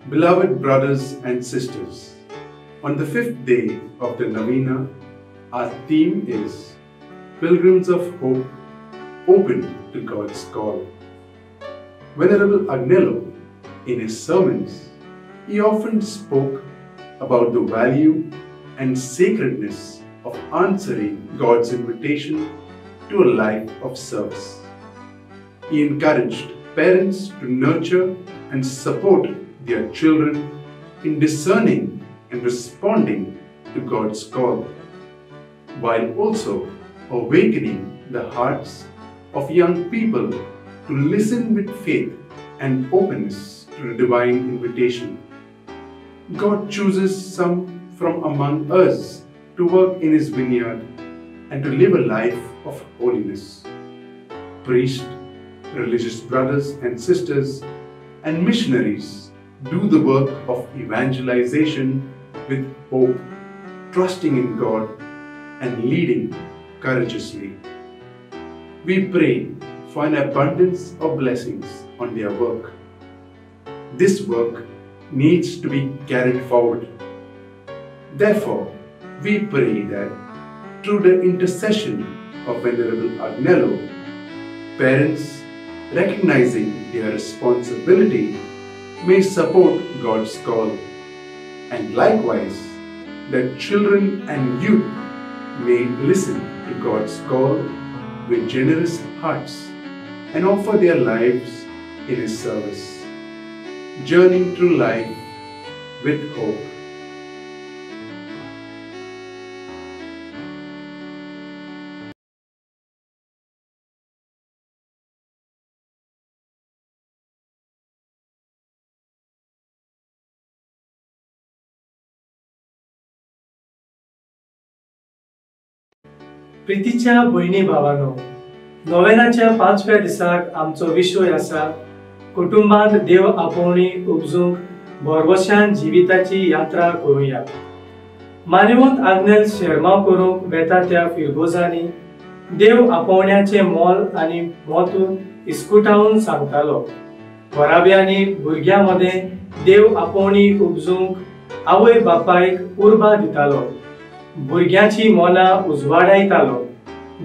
Beloved brothers and sisters, on the fifth day of the Novena, our theme is Pilgrims of Hope, Open to God's Call. Venerable Agnello, in his sermons, he often spoke about the value and sacredness of answering God's invitation to a life of service. He encouraged parents to nurture and support their children in discerning and responding to God's call, while also awakening the hearts of young people to listen with faith and openness to the divine invitation. God chooses some from among us to work in His vineyard and to live a life of holiness. Priests, religious brothers and sisters, and missionaries do the work of evangelization with hope, trusting in God and leading courageously. We pray for an abundance of blessings on their work. This work needs to be carried forward. Therefore, we pray that through the intercession of Venerable Agnello, parents, recognizing their responsibility, may support God's call, and likewise that children and youth may listen to God's call with generous hearts and offer their lives in His service, journeying through life with hope. प्रीतीच्या भयणी भावांनो, नोवेनाच्या 5व्या दिसाक आमचो विषय आसा कुटुंबांत देव आपोवणी उपजूंक भरवशान जिविताची यात्रा करूया. मानवंत आग्नेल शेरमाव करूंक वेता त्या फिरगोजांनी देव आपोवण्याचे मोल आनी मोतून इस्कुटावून सांगतालो. वराब्यांनी भुरग्यां मदें देव आपोवणी उपजूंक आवय बापायक उर्बा दितालो. भुरग्याची मोना उजवाडायतालो.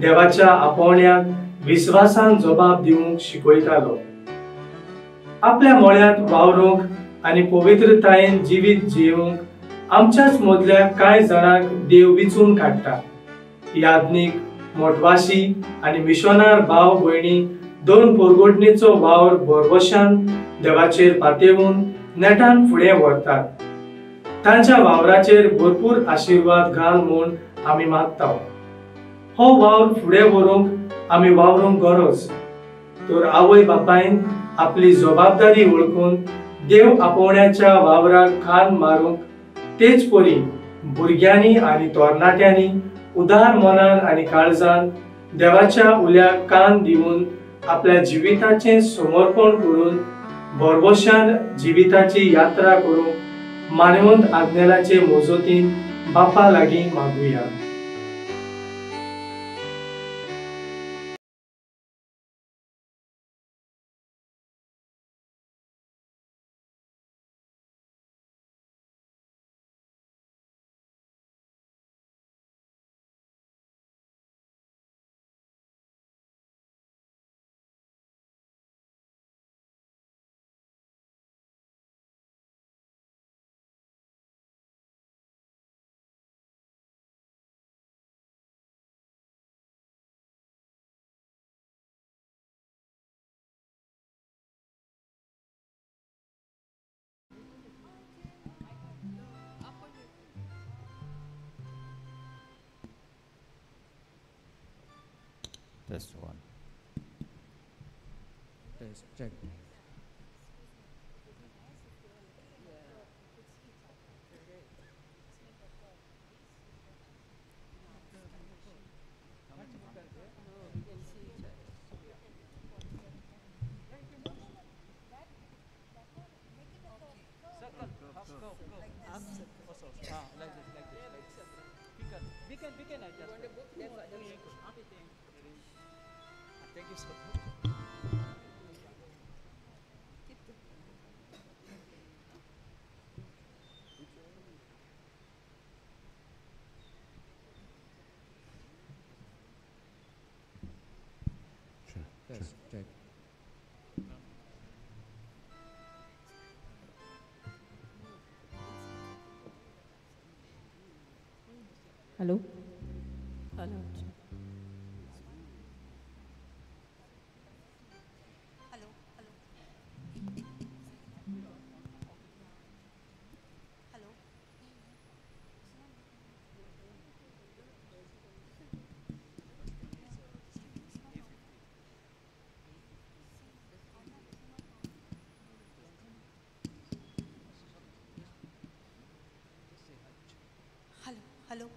देवाच्या आपोवण्याक विश्वासान जबाब दिवंक शिकयतालो. आपल्या मोळ्यांत वावरूंक आनी पवित्रतायेन जिवीत जिवंक आमच्याच मदल्या कांय जाणांक देव विचून काडटा. याज्ञीक, मोटवाशी आनी मिशोनार भाव भयणी दोन पोरगोटणेचो वावर भरवशान देवाचेर पातयेवून नेटान फुडें व्हरतात. तांच्या वावराचेर भरपूर आशीर्वाद घाल म्हूण आमी मागता. हो वावर फुडें व्हरूंक आमी वावरूंक गरज. तर आवय बापायन आपली जबाबदारी वळखून देव आपोवण्याच्या वावराक खान मारूंक तेच परी भुरग्यांनी आनी तरणाट्यांनी उदार मनान आनी काळजान देवाच्या उल्याक कान दिवन आपल्या जिविताचें समर्पण करून भरवशान जिविताची यात्रा करूंक मानवंत आग्नेलाचे मोजोतीन बापा लागीं मागुया. Test one. Test, check. We can adjust. You want the book? That's what the Thank you so much. Hello? Hello. Hello, hello, hello. Hello, hello.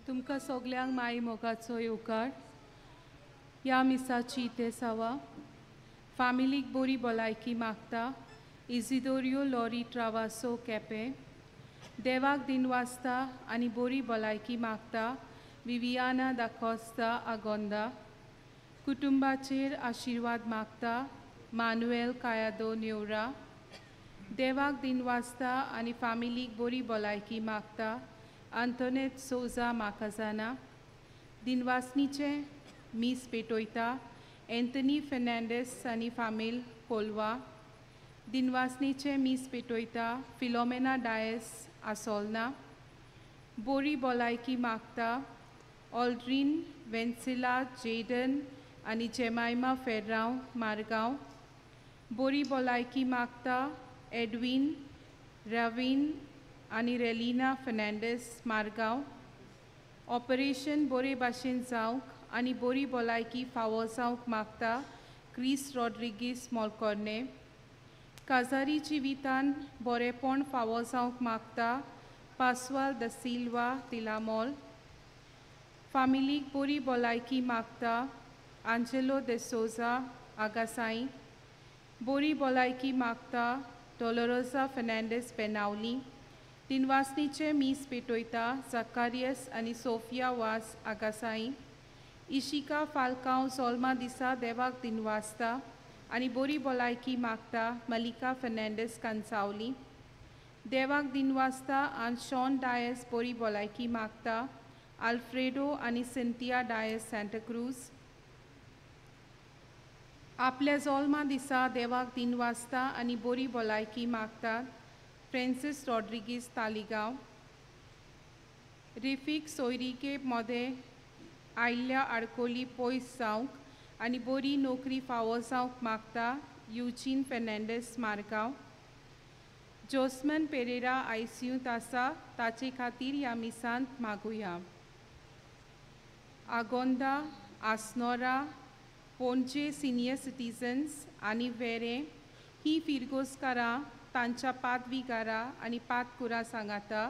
तुमकां सगल्यांक माई मोगाचो येवकार. ह्या मिसाची इतेसावा फामिलीक बरी भलायकी मागता. इजिदोरियो लॉरी ट्रावासो केपें. देवाक दिनवासता आनी बरी भलायकी मागता. विवियाना दा कॉस्ता आगोंदा. कुटुंबाचेर आशिर्वाद मागता. मानुएल कायादो न्योरा. देवाक दिनवासता आनी फामिलीक बरी भलायकी मागता. आंतोनेट सोजा माकाजाना. दिनवासनीचे मीस पेटोयता. एंथनी फेर्नांडीस आनी फामील कोलवा. दिनवासनीचे मीस पेटोयता. फिलोमेना डायस आसोलना. बरी भलायकी मागता. ऑल्ड्रीन वेन्सिला जेडन आनी जेमायमा फेर्रांव मारगांव. बरी भलायकी मागता. एडवीन रावीन आनी रेलिना फेर्नांडीस मारगांव. ऑपरेशन बरे भाशेन जावंक आनी बरी भलायकी फावो जावंक मागता. क्रिस रॉड्रिगीस मोलकोर्ने. काजारी जिवितान बरेपण फावो जावंक मागता. पास्वाल दा सिल्वा तिलामोल. फामिलीक बरी भलायकी मागता. आंजेलो दे सोजा आगासाई. बरी भलायकी मागता. डॉलोरोसा फेर्नांडीस बेनावली. दिनवासनीचे मीस पेटोयता. जाकारियस आनी सोफिया वास आगासाई. इशिका फाल्कांव सोल्मा दिसा देवाक दिनवासता आनी बरी भलायकी मागता. मलिका फेर्नांडीस कांसावली. देवाक दिनवासता आनी शॉन डायस बरी भलायकी मागता. आल्फ्रेडो आनी सिंथिया डायस सांताक्रूज. आपल्या जल्मा दिसा देवाक दिनवासता आनी बरी भलायकी मागतात फ्रांसीस रॉड्रिगीस तालिगांव. रेफीक सोयरिके मध्ये आयिल्ल्या आडकोली पयस जावंक आनी बरी नोकरी फावो जावंक मागता युजीन फेर्नांडीस मारगांव. जोस्मन पेरेरा आयसीयूंत आसा ताचे खातीर ह्या मिसांत मागुया. आगोंदा, आसनोरा, पणजे सिनियर सिटीजन्स आनी वेरे ही फिरगोसकारां तांच्या पादविकारां आनी पातकुरां सांगाता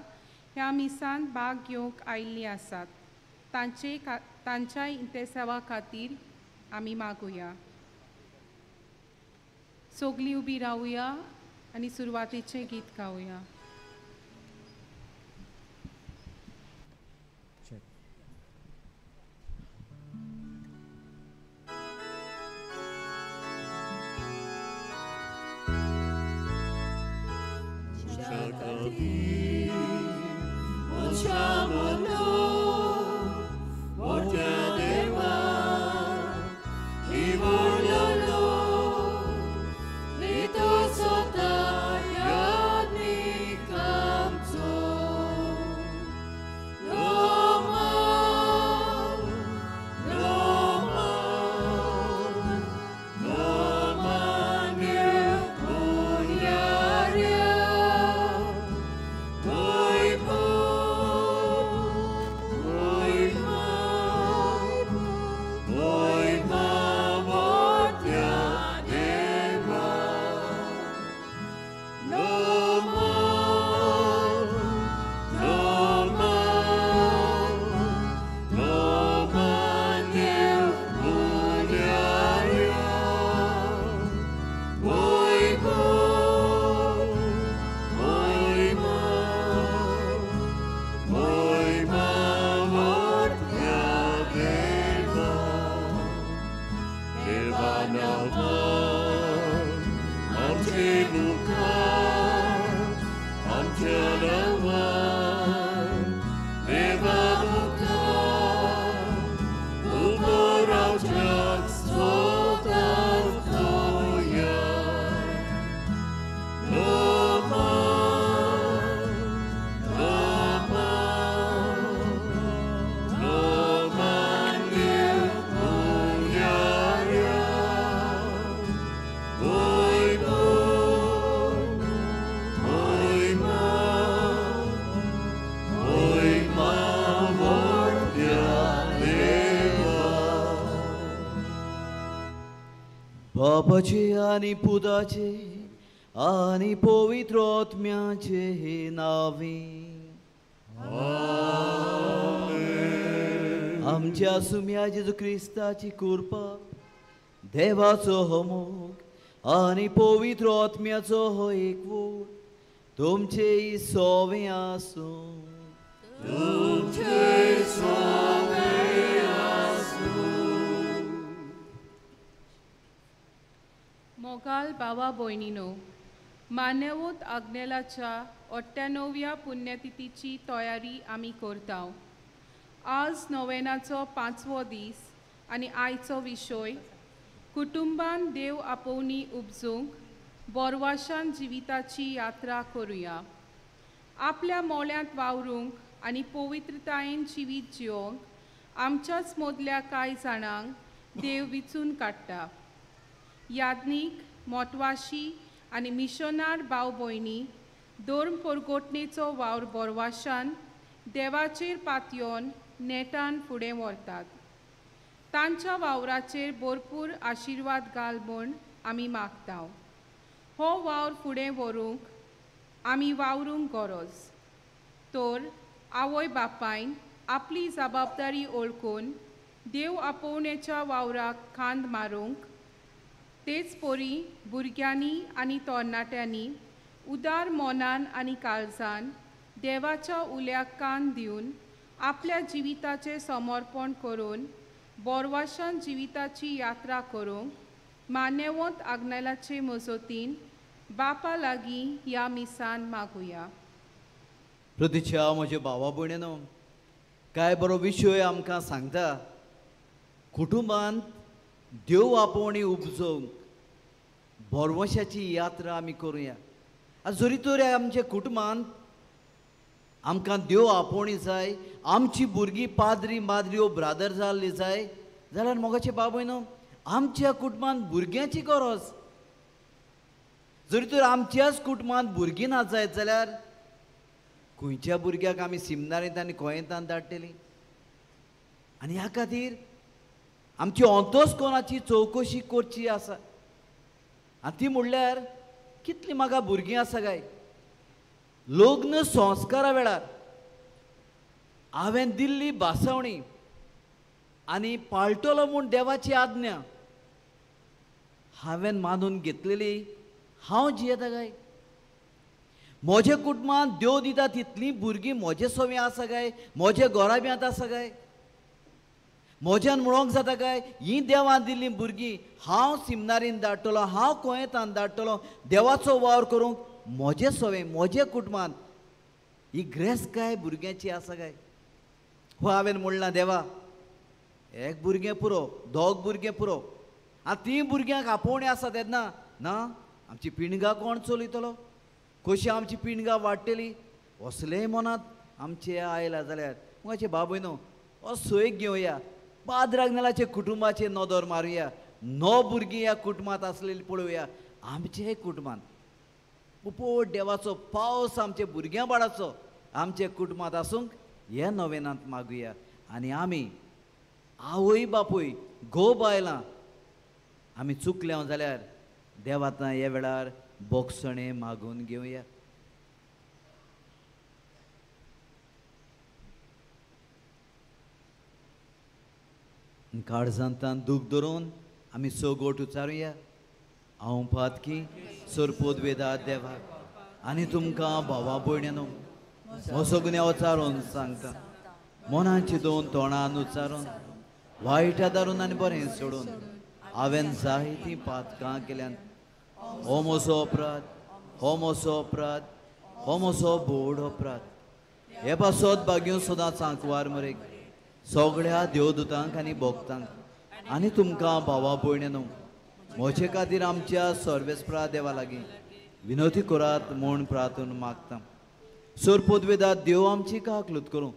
ह्या मिसांत भाग घेवंक आयिल्लीं आसात. तांच्या इंतेसावा खातीर आमी मागुया. सगलीं उबी रावुया आनी सुरवातेचें गीत गावुया. बापाचे आनी पुताचे आनी पवित्र आत्म्याचे नावे आमच्या सुम्या जेजू क्रिस्ताची कृपा देवाचो होमोग आनी पवित्र आत्म्याचो हो एकवट तुमचे सोवे आसूं. मोगाल भावा भयणीनो, मानेवूत आग्नेलाच्या 98व्या पुण्यतिथीची तयारी आमी करताव. आज नोवेनाचो 5वो दीस आनी आयचो विशय कुटुंबान देव आपोवणी उपजूंक बोरवाशान जिविताची यात्रा करुया. आपल्या मोळ्यांत वावरूंक आनी पवित्रतायेन जिवीत जिवंक आमच्याच मदल्या कांय जाणांक देव विचून काडटा. याज्ञीक, मोटवाशी आनी मिशनार भाव भयणी धर्म परगोटणेचो वावर बोरवाशान देवाचेर पातयोन नेटान फुडें व्हरतात. तांच्या वावराचेर भरपूर आशिर्वाद घाल म्हूण आमी मागताव. हो वावर फुडें व्हरूंक आमी वावरूंक गरज. तर आवय बापायन आपली जबाबदारी ओळखून देव आपोवणेच्या वावराक खांद मारूंक, तेच परी भुरग्यांनी आनी तरणाट्यांनी उदार मोनान आनी काळजान देवाच्या उल्याक कान दिवन आपल्या जिविताचें समर्पण करून बोरवाशान जिविताची यात्रा करूंक मानेवंत आग्नेलाचे मजतीन बापा लागीं ह्या मिसान मागुया. प्रतीच्या म्हज्या भावा भयणीनो, काय बरो विशय आमकां सांगता. कुटुंबांत देव आपोवणी उपजोवंक बोरवशाची यात्रा आमी करुया. जरी तर आमच्या कुटुंबांत आमकां देव आपोवणी जाय, आमची भुरगीं पाद्री माद्री ब्रादर जाल्ली जाय जाल्यार मोगाचे बाबयनो आमच्या कुटुंबांत भुरग्यांची गरज. जरी तर आमच्याच कुटुंबांत भुरगीं ना जायत जाल्यार खंयच्या भुरग्याक आमी सिमनारींत आनी गोंयांतान धाडटलीं. आनी ह्या खातीर आमची अंतस्कोनाची चवकशी करची आसा. आनी ती म्हणल्यार कितलीं म्हाका भुरगीं आसा काय. लग्न संस्कारा वेळार हांवें दिल्ली भासावणी आनी पाळटलो म्हूण देवाची आज्ञा हांवें मानून घेतलेली हांव जियेता काय. म्हज्या कुटुंबांत देव दिता तितलीं भुरगीं म्हजे सोवी आसा काय, म्हज्या घोराब्यांत आसा काय, म्हज्यान म्हणोंक जाता काय ही देवान दिल्लीं भुरगीं हांव सिमनारीन धाडटलो, हांव कोयेतान धाडटलो, देवाचो वावर करूंक म्हजे सोवे म्हज्या कुटुंबांत ही ग्रेस काय भुरग्यांची आसा काय. हो हांवें म्हणलां देवा एक भुरगें पुरो, दोग भुरगें पुरो. आनी ती भुरग्यांक आपोवणी आसा तेन्ना ना आमची पिणगां कोण चलयतलो, कशी आमची पिणगां वाडटली असलेय मनांत आमचे आयला जाल्यार म्हजे बाबयनो हो सोयेक घेवया. पाद्राक नाल्याचे कुटुंबाचेर नदर मारुया. 9 भुरगीं ह्या कुटुंबांत आसलेलीं पळोवया. आमचे कुटुंबांत उपोट देवाचो पावस आमच्या भुरग्यां बाळाचो आमच्या कुटुंबांत आसूंक हे नवेनांत मागुया. आनी आमी आवय बापूय घो बायलां आमी चुकल्या जाल्यार देवातां ह्या वेळार बोगसणे मागून घेवया. काळजांतान दूख धरून आमी सोगोट उचारुया. हांव पातकी सोरपोद वेदात देवाक आनी तुमकां भावा भयण्यांनो म्हजो गुन्यांव उचारून सांगता. मनाची 2 तोंडान उचारून वायटा दारून आनी बरें सोडून हांवें जायतीं पातकां केल्यान हो म्हजो अपराध, हो म्हजो अपराध, हो म्हजो बोड अपराध. हे पासत बागयो सदांच सांकवार मरेक सगळ्या देवदूतांक आनी भोगतांक आनी तुमकां भावा भयण्यांनो म्हजे खातीर आमच्या सर्वेस्परा देवा लागीं विनोती करात म्हूण प्रार्थून मागता. सोरपोदवेदात देव आमची काकलूत करूं,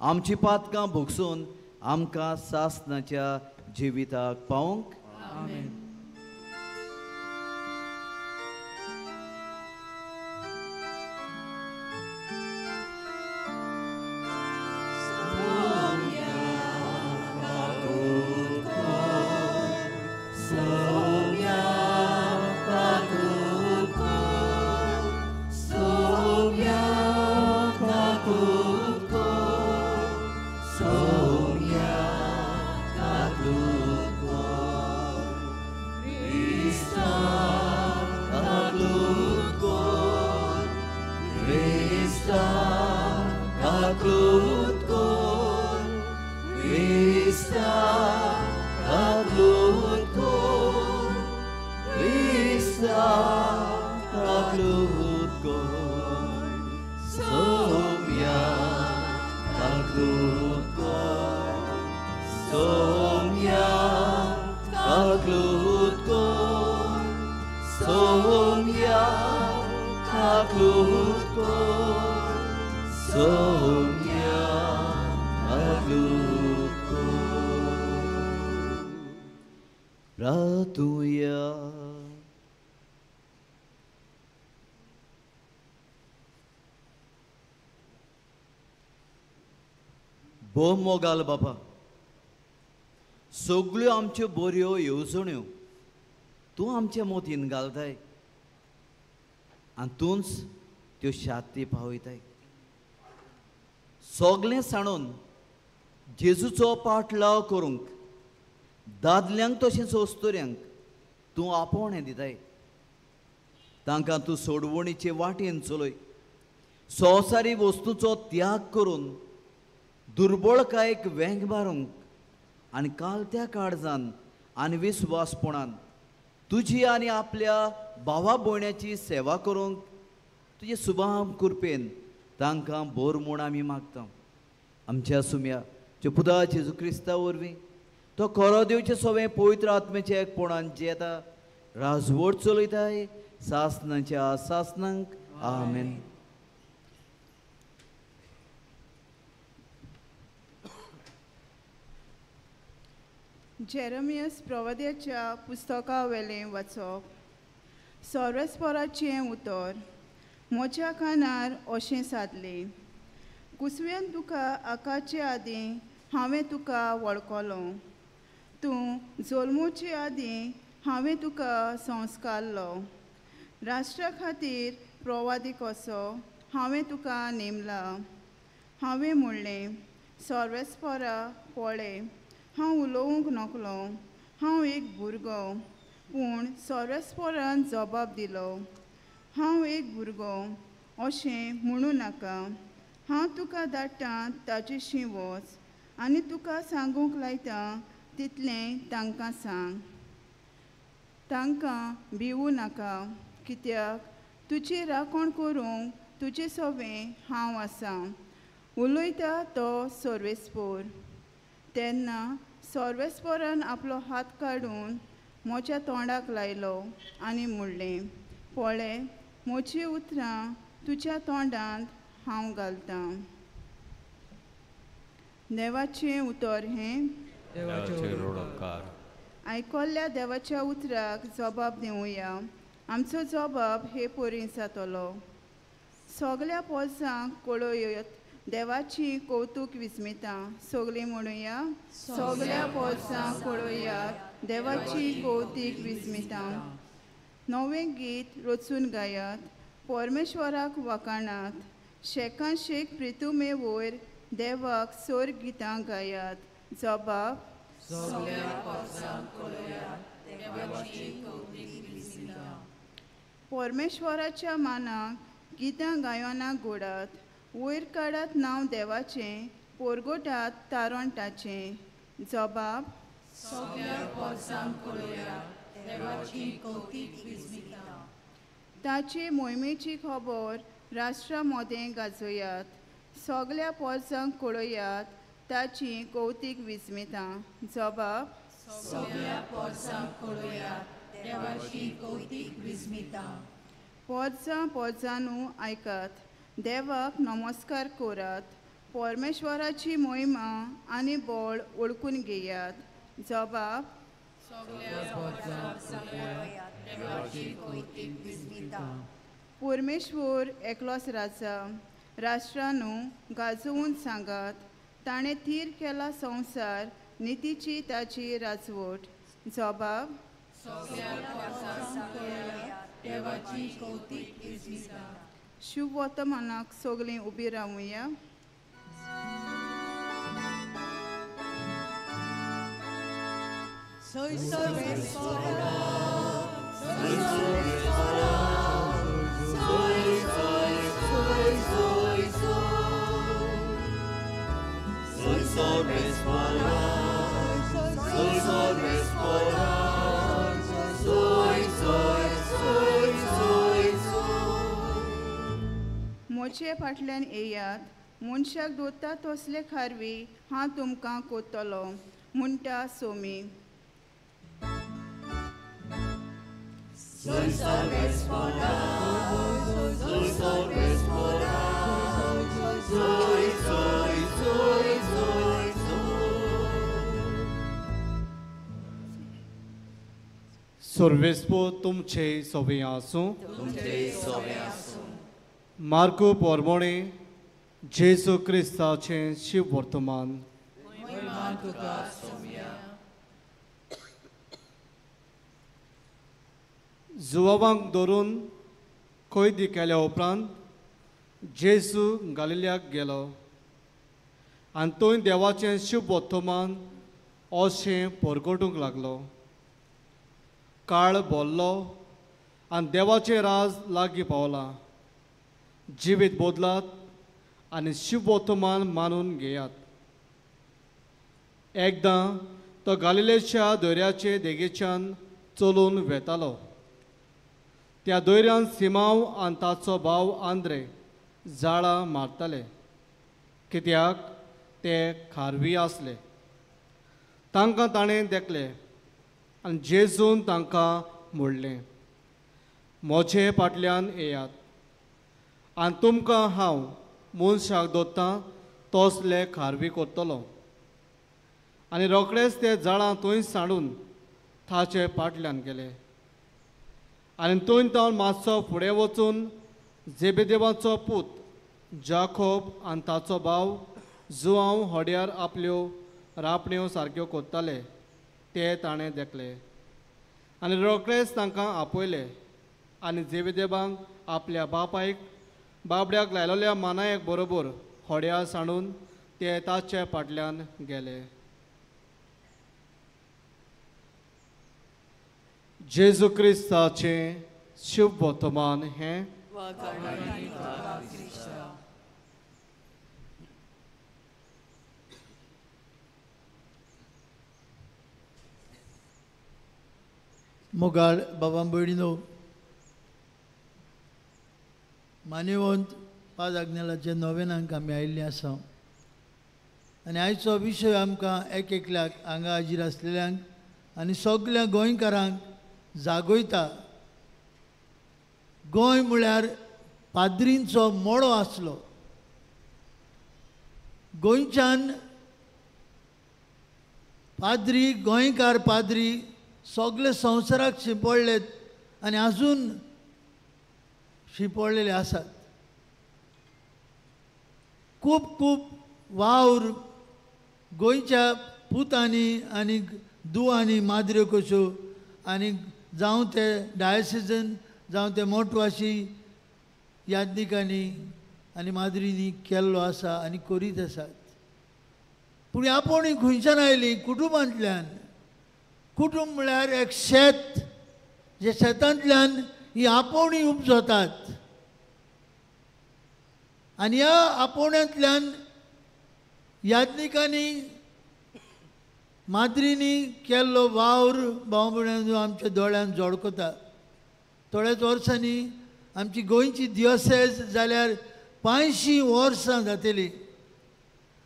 आमची पातकां भोगसून आमकां सासनाच्या जिविताक पावूंक. आमेन. भोव मोगाल बाबा, सगळ्यो आमच्यो बऱ्यो येवजण्यो तूं आमच्या मोतीन घालताय आनी तूंच त्यो शाती पावयताय. सगळें साणून जेजूचो पाटलाव करूंक दादल्यांक तशेंच ओस्तोऱ्यांक तूं आपोवणें दिताय. तांकां तूं सोडवणीचे वाटेन चलय. संवसारी वस्तूचो त्याग करून दुर्बळकायेक वेंग मारूंक आनी कालत्या काळजान आनी विस्वासपणान तुजी आनी आपल्या भावा भयण्याची सेवा करूंक तुजे सुभाम कृपेन तांकां बोर म्हूण आमी मागता. आमच्या सुम्या जे पुता जेजू क्रिस्ता वरवीं तो खरो देवचे सगळे पवित्र आत्म्याचे एकपणान जे आता राजवट चलयताय सासनाच्या सासनांक आमेन. जेरमियस प्रवाद्याच्या पुस्तका वेलें वाचप. सर्वेस्पराचें उतर. म्हज्या कानार अशें सादलें. कुसव्यान तुका आकाचे आदीं हांवें तुका वळखलो. तूं जल्मोचे आदीं हांवें तुका संस्कारलो. राष्ट्रा खातीर प्रवादी कसो हांवें तुका नेमला. हांवें म्हणलें, सर्वेस्परा पळय, हांव उलोवंक नकलो. हांव एक भुरगो. पूण सर्वेस्परान जबाब दिलो, हांव एक भुरगो अशें म्हणूं नाका. हांव तुका धाडटां ताजेशी वच आनी तुका सांगूंक लायता तितलें तांकां सांग. तांकां भिवू नाका, कित्याक तुजी राखण करूंक तुजें सवें हांव आसा. उलयता तो सर्वेस्पोर. तेन्ना सर्वेस्पोरान आपलो हात काडून म्हज्या तोंडाक लायलो आनी म्हणलें, पळय, म्हजीं उतरां तुज्या तोंडांत हांव घालतां. देवाचें उतर हें. आयकल्ल्या देवाच्या उतराक जबाब दिवया. आमचो जबाब हे परीन जातलो. सगल्या पोरसांक कळयत देवाची कौतूक विस्मितां. सगळीं म्हणुया, सगल्या पोरसांक कळयात देवाची कौतीक विस्मितां. नवें गीत रचून गायात, परमेश्वराक वखाणात. शेकान शेक प्रितुमे वयर देवाक सोर गितां गायात. जबाब. परमेश्वराच्या मानाक गितां गायना घोडात. वयर काडात नांव देवाचें, पोरगोटात तारोंटाचें. जबाब. ताचे मोहिमेची खबर राष्ट्रा मोदें गाजोयात. सगल्या पोरसांक कळयात ताची कौतीक विस्मितां. जबाब. पोरसां पोरसांनू आयकात. देवाक नमस्कार करात. परमेश्वराची मोहिमा आनी बळ ओळखून घेयात. जबाब. परमेश्वर एकलोच राजा. राष्ट्रांनू गाजोवन सांगात, ताणें थीर केला संवसार नितीची ताची राजवट. जबाब. शुभ वर्तमानाक सगळीं उबी रावुया. म्हजे फाटल्यान येयात. मनशाक दोत्ता तसले खारवी हांव तुमकां कोत्तलो म्हणटा सोमी. सर्वेस्पो तुमचे सोबे आसूं. मार्को पोरमोणे जेसू क्रिस्ताचें शिव वर्तमान. जुवाबांक धरून कैदी केल्या उपरांत जेसू गालिल्याक गेलो आनी थंय देवाचें शुभ वर्तमान अशें परगटूंक लागलो. काळ बोल्लो आनी देवाचें राज लागीं पावलां. जिवीत बदलात आनी शुभ वर्तमान मानून घेयात. एकदां तो गालिलेच्या दोर्याचे देगेच्यान चलून वेतालो. त्या दोर्यान सिमांव आनी ताचो भाव आंद्रे जाळां मारताले, कित्याक ते खारवी आसले. तांकां ताणें देखलें आनी जेजून तांकां म्हणलें, म्हजे फाटल्यान येयात आनी तुमकां हांव मनशाक दोत्तां तसले खारवी करतलो. आनी रोखडेच ते झाडां थंय सांडून ताचे फाटल्यान गेले. आनी थंय तो मातसो फुडें वचून जेबेदेवाचो पूत जाकोब आनी ताचो भाव जुआंव होड्यार आपल्यो रापण्यो सारक्यो कोत्ताले ते ताणें देखले. आनी रोखडेच तांकां आपयले आनी जेबेदेवांक आपल्या बाबड्याक लायलोल्या मानायक बरोबर होड्यार सांडून ते ताचे फाटल्यान गेले. जेजू क्रिस्ताचें शुभ वर्तमान हें मोगाळ बाबा भयणीनो, मान्यवंत पाज आग्नेलाचे नोवेनांक आमी आयिल्लीं आसा आनी आयचो विशय आमकां एक एकल्याक हांगा हाजीर आसलेल्यांक आनी सगळ्या गोंयकारांक जागयता. गोंय म्हळ्यार पाद्रींचो मळो आसलो. गोंयच्यान पाद्री, गोंयकार पाद्री सगळे संवसाराक शिंपडलेत आनी आजून शिंपडलेले आसात. खूब खूब वावर गोंयच्या पुतांनी आनी दुवांनी माद्र्यो कश्यो आनी जावं ते डायसिजन जावं ते मोठवाशी यादनिकांनी आनी माद्रींनी केल्लो आसा आनी करीत आसात. पूण आपूण खंयच्यान आयलीं? कुटुंबांतल्यान. कुटुंब म्हळ्यार एक शेत, जे शेतांतल्यान ही आपोवणी उपजतात आनी ह्या आपोवण्यांतल्यान यादनिकांनी माद्रींनी केल्लो वावर भाव भयणांनो आमच्या दोळ्यान जोडकोता. थोड्याच वर्सांनी आमची गोंयची दियोसेस जाल्यार 500 वर्सां जातलीं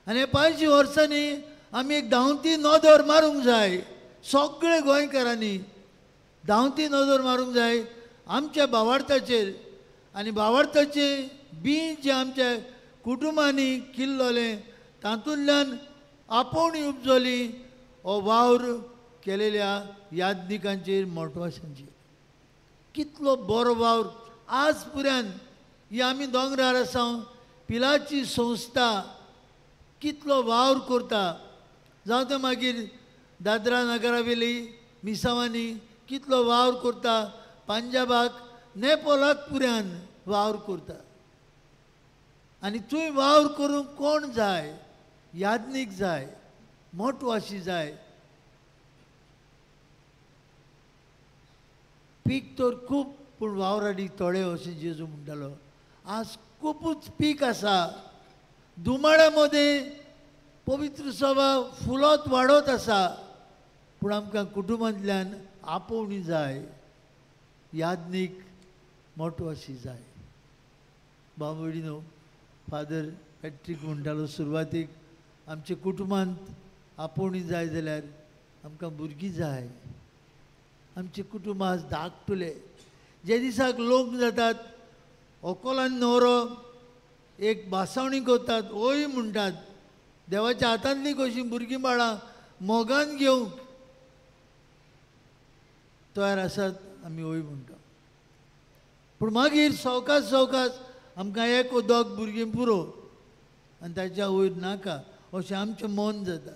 आनी हे 500 वर्सांनी आमी एक धांवती नदर मारूंक जाय. सगळे गोंयकारांनी धांवती नदर मारूंक जाय आमच्या भावार्थाचेर आनी भावार्थाचें बीं जें आमच्या कुटुंबांनी किल्लोलें तातूंतल्यान आपोवणी उपजली हो वावर केलेल्या यादनिकांचेर मोठवाशांचेर. कितलो बरो वावर आज पुऱ्यान ही आमी दोंगरार आसा पिलाची संस्था कितलो वावर करता. जावं ते मागीर दादरा नगरावेली मिसावांनी कितलो वावर करता. पंजाबाक नेपालाक पुऱ्यान वावर करता. आनी थंय वावर करूंक कोण जाय? यादनीक जाय, मोठवाशी जाय. पीक तर खूब पूण वावराडी थोडे अशें जेजू म्हणटालो. आज खूबच पीक आसा. दुमाड्या मदें पवित्र सभा फुलोत वाडत आसा. पूण आमकां कुटुंबांतल्यान आपोवणी जाय, यादनीक मोठवाशी जाय. भाव भयणीनो, फादर पॅट्रीक म्हणटालो सुरवातीक आमच्या कुटुंबांत आपोवणी जाय जाल्यार आमकां भुरगीं जाय. आमचे कुटुंब आज धाकटुले. जे दिसाक लग्न जातात व्हंकल आनी न्हवरो एक भासावणी करतात, ओय म्हणटात. देवाच्या हातांतलीं कशीं भुरगीं बाळां मोगान घेवंक तयार आसात, आमी ओय म्हणटा. पूण मागीर सवकास सवकास आमकां एक वो दोग भुरगीं पुरो आनी ताच्या वयर नाका अशें आमचें मन जाता.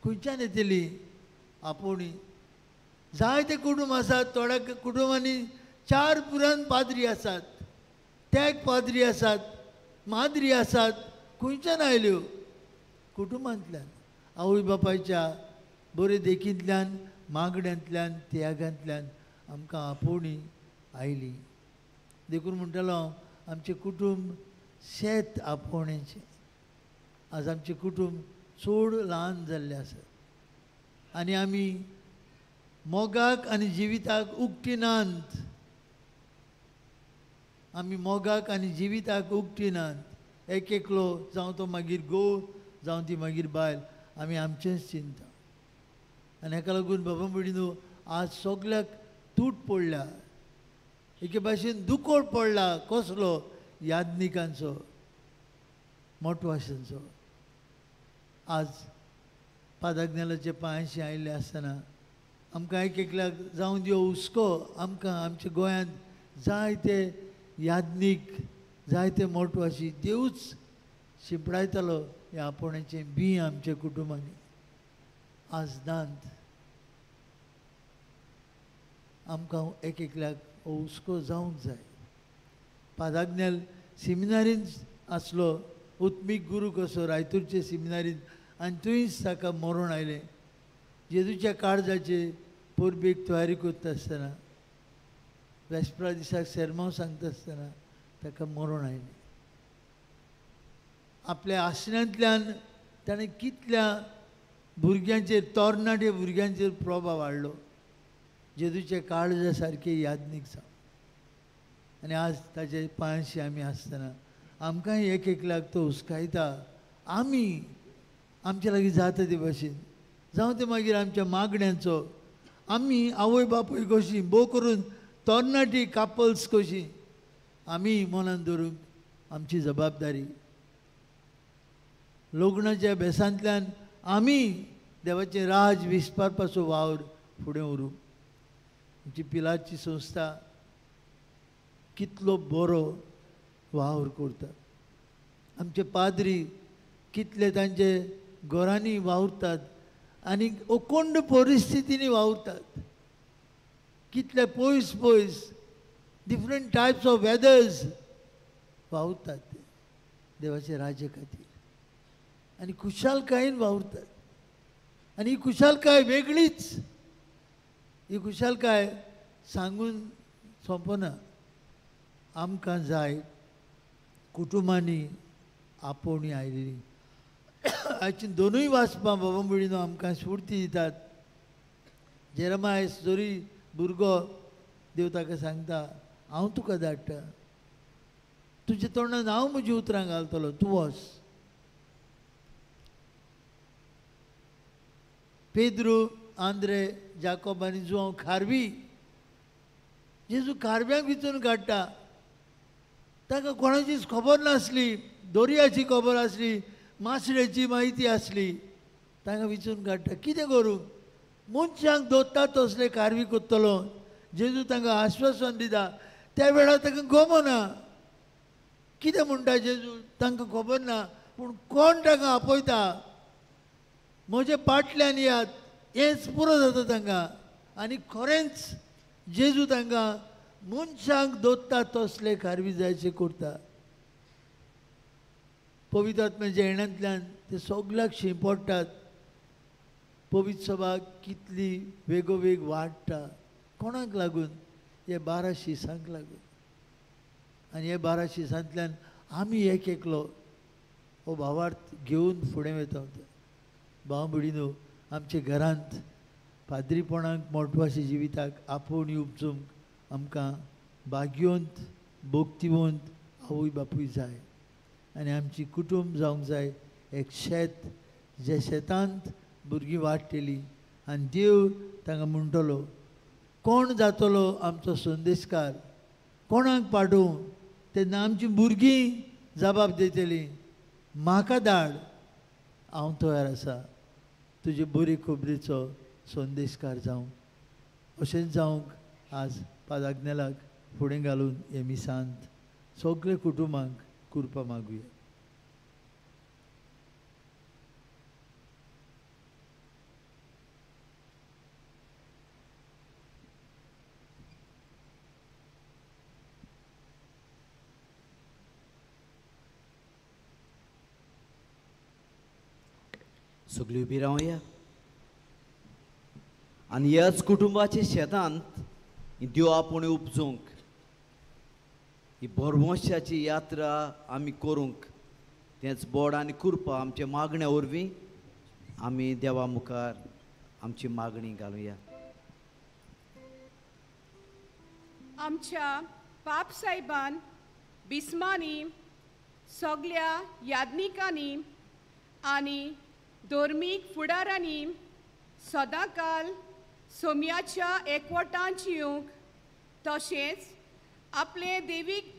खंयच्यान येतली आपोवणी? जायते कुटुंब आसात. थोड्या कुटुंबांनी 4 पुरान पाद्री आसात, तेग पाद्री आसात, माद्री आसात. खंयच्यान आयल्यो? कुटुंबांतल्यान, आवय बापायच्या बरे देखींतल्यान, मागण्यांतल्यान, त्यागांतल्यान आमकां आपोवणी आयली. देखून म्हणटालो हांव आमचें कुटुंब शेत आपोवणेचें. आज आमचें कुटुंब चड ल्हान जाल्लें आसा आनी आमी मोगाक आनी जिविताक उक्टिनात. आमी मोगाक आनी जिविताक उक्टिनात. एक एकलो जावं तो मागीर घोव जावं ती मागीर बायल, आमी आमचेंच चिंता. आनी हेका लागून बाबा भयणीनो आज सगळ्याक तूट पडल्या, एके भाशेन दुकोळ पडला कसलो याज्ञिकांचो मोटवाशांचो. आज पादाज्ञानाचे पांयशी आयिल्ले आसतना आमकां एक एकल्याक जावं दियो हुस्को आमकां आमच्या गोंयांत जायते याज्ञीक जायते मोटवाशी देवूच शिंपडायतालो हे आपोवण्याचें बी आमच्या कुटुंबांनी आज नात. आमकां एक एकल्याक हुस्को जावंक जाय. पादाज्ञाल सेमिनारीन आसलो, उत्मीक गुरू कसो रायतूरचे सेमिनारीन, आनी थंयच ताका मरण आयलें. जेजूच्या काळजाचे पोरबेक तयारी करता आसतना वेस्परा दिसाक सेर्मांव सांगता आसतना ताका मरण आयलें. आपल्या आसण्यांतल्यान ताणें कितल्या भुरग्यांचेर तरणाटे भुरग्यांचेर प्रभाव हाडलो. जेजूचे काळजा सारके याज्ञीक जावन आनी आज ताचे पांयशी आमी आसतना आमकांय एक एकल्याक तो हुस्कायता. आमी आमचे लागीं जाता ते भाशेन जावं ते मागीर आमच्या मागण्यांचो आमी आवय बापूय कशी भोव करून तरणाटी कापल्स कशी आमी मनान धरूंक आमची जबाबदारी. लग्नाच्या बेसांतल्यान आमी देवाचें राज विस्तारपाचो वावर फुडें व्हरूंक. आमची पिलाची संस्था कितलो बरो वावर करता. आमचे पाद्री कितले तांचे घरांनी वावरतात आनी अखंड परिस्थितींनी वावरतात. कितले पयस पयस डिफरंट टायप्स ऑफ वेदर्स वावरतात ते देवाचे राजे खातीर आनी खुशालकायेन वावरतात. आनी ही खुशालकाय वेगळीच. ही खुशालकाय सांगून सोंपना. आमकां जाय कुटुंबांनी आपोवणी आयलेली. आयची दोनूय वाचपां बाबा भयणीनो आमकां स्फूर्ती दितात. जेरमायस जोरी भुरगो देव ताका सांगता हांव तुका धाडटा, तुज्या तोंडान हांव म्हजी उतरां घालतलो, तूं वच. पेद्रू आंद्रे जाकोब आनी जुआंव खारवी जेजू खारव्यांक विचून काडटा. ताका कोणाचीच खबर नासली, दर्याची खबर आसली, मासड्याची म्हायती आसली. ताका विचून काडटा. कितें करूं? मनशांक दोत्ता तसले खारवी कोत्तलो. जेजू तांकां आश्वासन दिता. त्या वेळार ताका गमना कितें म्हणटा जेजू तांकां खबर ना, पूण कोण तांकां आपयता म्हजे पाटल्यान यात हेंच पुरो जाता तांकां. आनी खरेंच जेजू तांकां मनशांक दोत्ता तसले खारवी जायचे करता. पवित्र आत्म्याच्या येण्यांतल्यान ते सगळ्याक शिंपडटात. पवित्र सभा कितली वेगोवेग वाडटा. कोणाक लागून? हे 12 शिसांक लागून. आनी हे 12 शिसांतल्यान आमी एक एकलो हो भावार्थ घेवन फुडें वता. भाव भयणीनो आमच्या घरांत पाद्रीपणाक मोटवाशी जिविताक आपोवणी उपचूंक आमकां भाग्यवंत भोक्तिवंत आवय बापूय जाय. आनी आमची कुटुंब जावंक जाय एक शेत जे शेतांत भुरगीं वाडटलीं आनी देव तांकां म्हणटलो कोण जातलो आमचो संदेशकार, कोणाक पाडूं. तेन्ना आमची भुरगीं जबाब दितलीं म्हाका धाड, हांव तयार आसा तुजे बरे खबरेचो संदेशकार जावंक. अशेंच जावंक आज पादाज्ञालाक फुडें घालून हे मिसांत सगळे कुटुंबांक कृपा मागुया. सगळीं उबी रावया. आनी ह्याच कुटुंबाच्या शेतांत देव आपुणें उपजूंक ही बोरमोशाची यात्रा आमी करूंक तेंच बोड आनी कृपा आमच्या मागण्या वरवीं आमी देवा मुखार आमची मागणी घालुया. आमच्या पाप साहेबान बिस्मांनी सगळ्या याज्ञिकांनी आनी धर्मीक फुडारांनी सदांकाल सोम्याच्या एकवटान जिवंक तशेंच आपले देवीक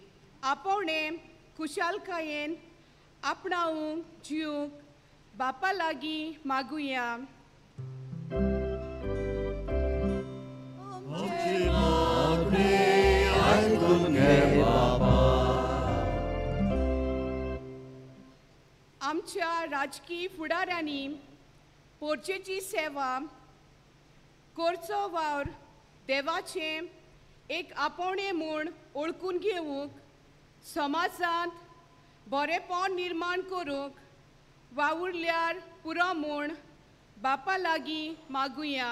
आपोवणे कुशालकायेन आपणावंक जिवंक बापा लागीं मागुया. आमच्या राजकीय फुडाऱ्यांनी पोरचेची सेवा करचो वावर देवाचे एक आपोवणे म्हूण ओळखून घेवंक समाजांत बरेपण निर्माण करूंक वावुरल्यार पुरो म्हूण बापा लागीं मागुया.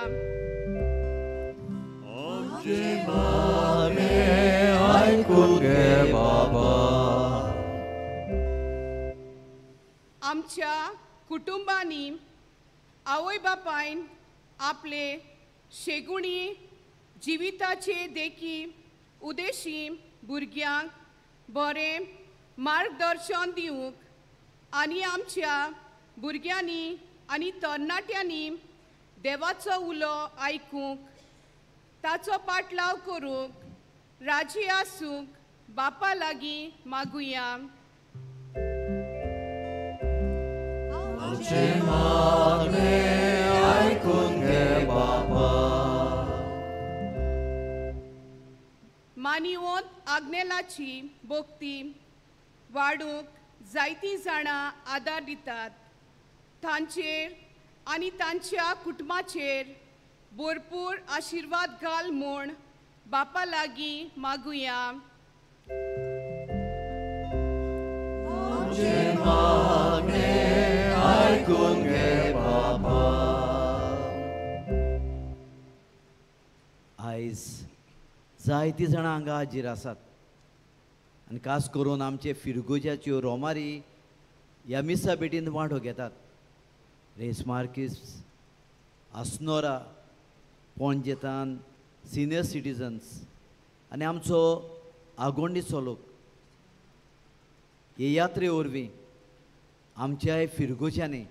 आमच्या कुटुंबांनी आवय बापायन आपले शेगुणी जिविताचे देखी उदेशी भुरग्यांक बरें मार्गदर्शन दिवंक आनी आमच्या भुरग्यांनी आनी तरणाट्यांनी देवाचो उलो आयकूंक ताचो पाटलाव करूंक राजी आसूंक बापा लागीं मागुया. मानिवंत आग्नेलाची भोक्ती वाडूंक जायतीं जाणां आदार दितात. तांचेर आनी तांच्या कुटुंबाचेर भरपूर आशिर्वाद घाल म्हूण बापा लागीं मागुया. आयज जायतीं जाणां हांगा हाजीर आसात आनी खास करून आमचे फिरगोजाच्यो रोमारी ह्या मिसा बेटीन वांटो घेतात. रेस मार्कीस आस्नोरा पणजेतान सिनियर सिटीजन्स आनी आमचो आगोंडीचो लोक हे यात्रे वरवीं आमच्या फिरगोच्यांनी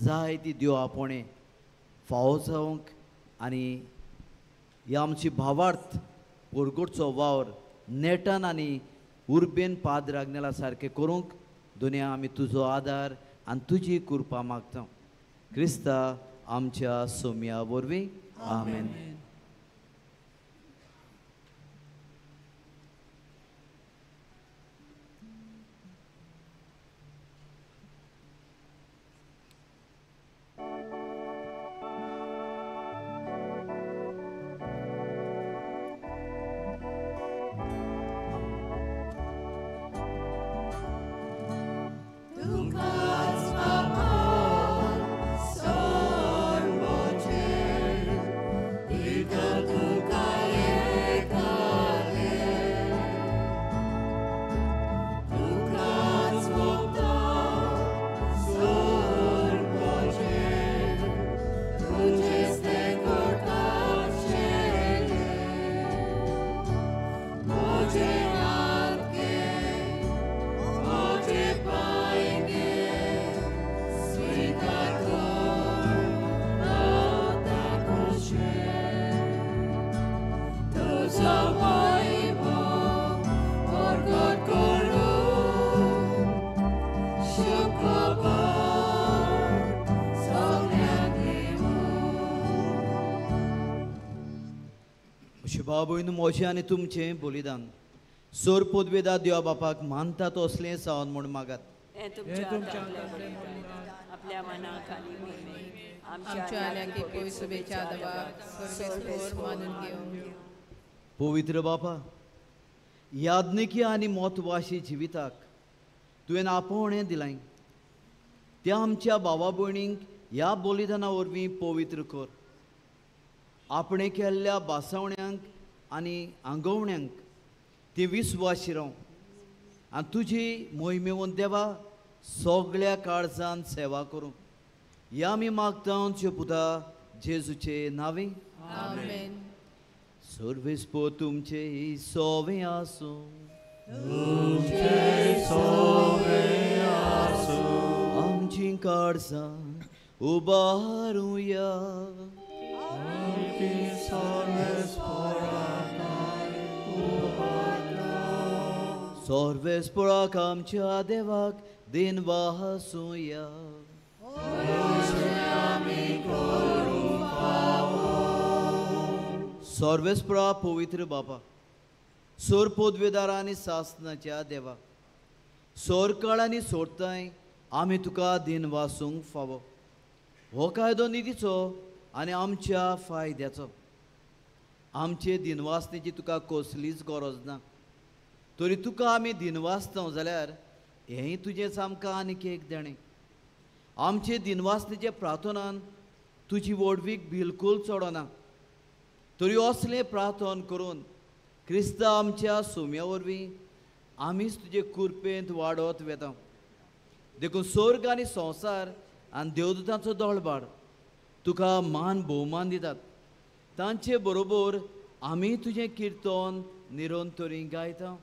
जायती देव आपोवणे फावो जावंक आनी ही आमची भावार्थ पोरगोटचो वावर नेटान आनी उर्बेन पाद रागनेला सारकें करूंक दुनिया आमी तुजो आदार आनी तुजी कृपा मागता. क्रिस्ता आमच्या सोम्या वरवीं आमेन. बाबून मोचे आनी तुमचें बलिदान सोर पदवेदा देवा बापाक मानता तसलें सावन म्हूण मागात. आपल्या मनाक आनी आमच्या आल्याकी पयसुबेच्या आदवाक सर्वेस्वर मानून घेवं. पवित्र बापा, याज्ञिकी आनी मोतवाशी जिविताक तुवें आपोवणें दिलां. त्या आमच्या भावा भयणींक ह्या बलिदाना वरवीं पवित्र कर. आपणे केल्ल्या बासावण्यांक आनी आंगवण्यांक ती विस्वाशी राव आनी तुजी मोहिमेवंत देवा सगळ्या काळजान सेवा करूं. ह्या आमी मागता तुजे पुता जेजूचे नांवे. आमेन. सर्वेस्पो तुमचे सोवे आसूं. आमची काळजां उबारूया. सर्वेस्पराक आमच्या देवाक दिन वासूया. सर्वेस्परा पवित्र बापा, सोर पदवेदार आनी सासनाच्या देवा, सोर काळ आनी सोडताय आमी तुका दिन वासूंक फावो. हो कायदो निधीचो आनी आमच्या फायद्याचो. आमचे दिनवासनेची तुका कसलीच गरज ना. तरी तुका आमी दिनवासता जाल्यार हेंय तुजेंच आमकां आनीक एक देणें. आमचे दिनवासनेचे प्रार्थनान तुजी वडवीक बिलकूल चडना. तरी असलें प्रार्थन करून क्रिस्ता आमच्या सोम्या वरवीं आमीच तुजे कुरपेंत वाडत वेता. देखून स्वर्ग आनी संवसार आनी देवदूतांचो दोळबाड तुका मान भोवमान दितात. तांचे बरोबर आमी तुजें किर्तन निरंतरी गायता.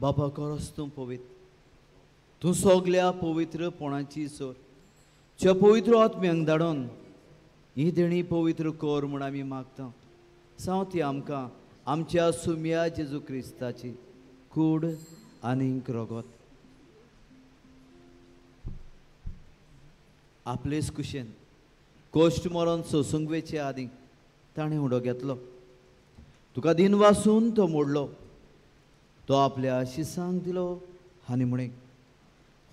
बापा खरोच तूं पवित्र. तूं सगल्या पवित्रपणाची सोर. च्या पवित्र आत्म्यांक धाडून ही देणी पवित्र कर म्हूण आमी मागता. साव ती आमकां आमच्या सुम्या जेजू क्रिस्ताची कूड आनीक रगत. आपलेच कुशेन कोश्ट मरण सोसूंक वेचे आदी ताणें उडो घेतलो. तुका दिन वासून तो मोडलो. तो आपल्या शिसांक दिलो आनी म्हणे,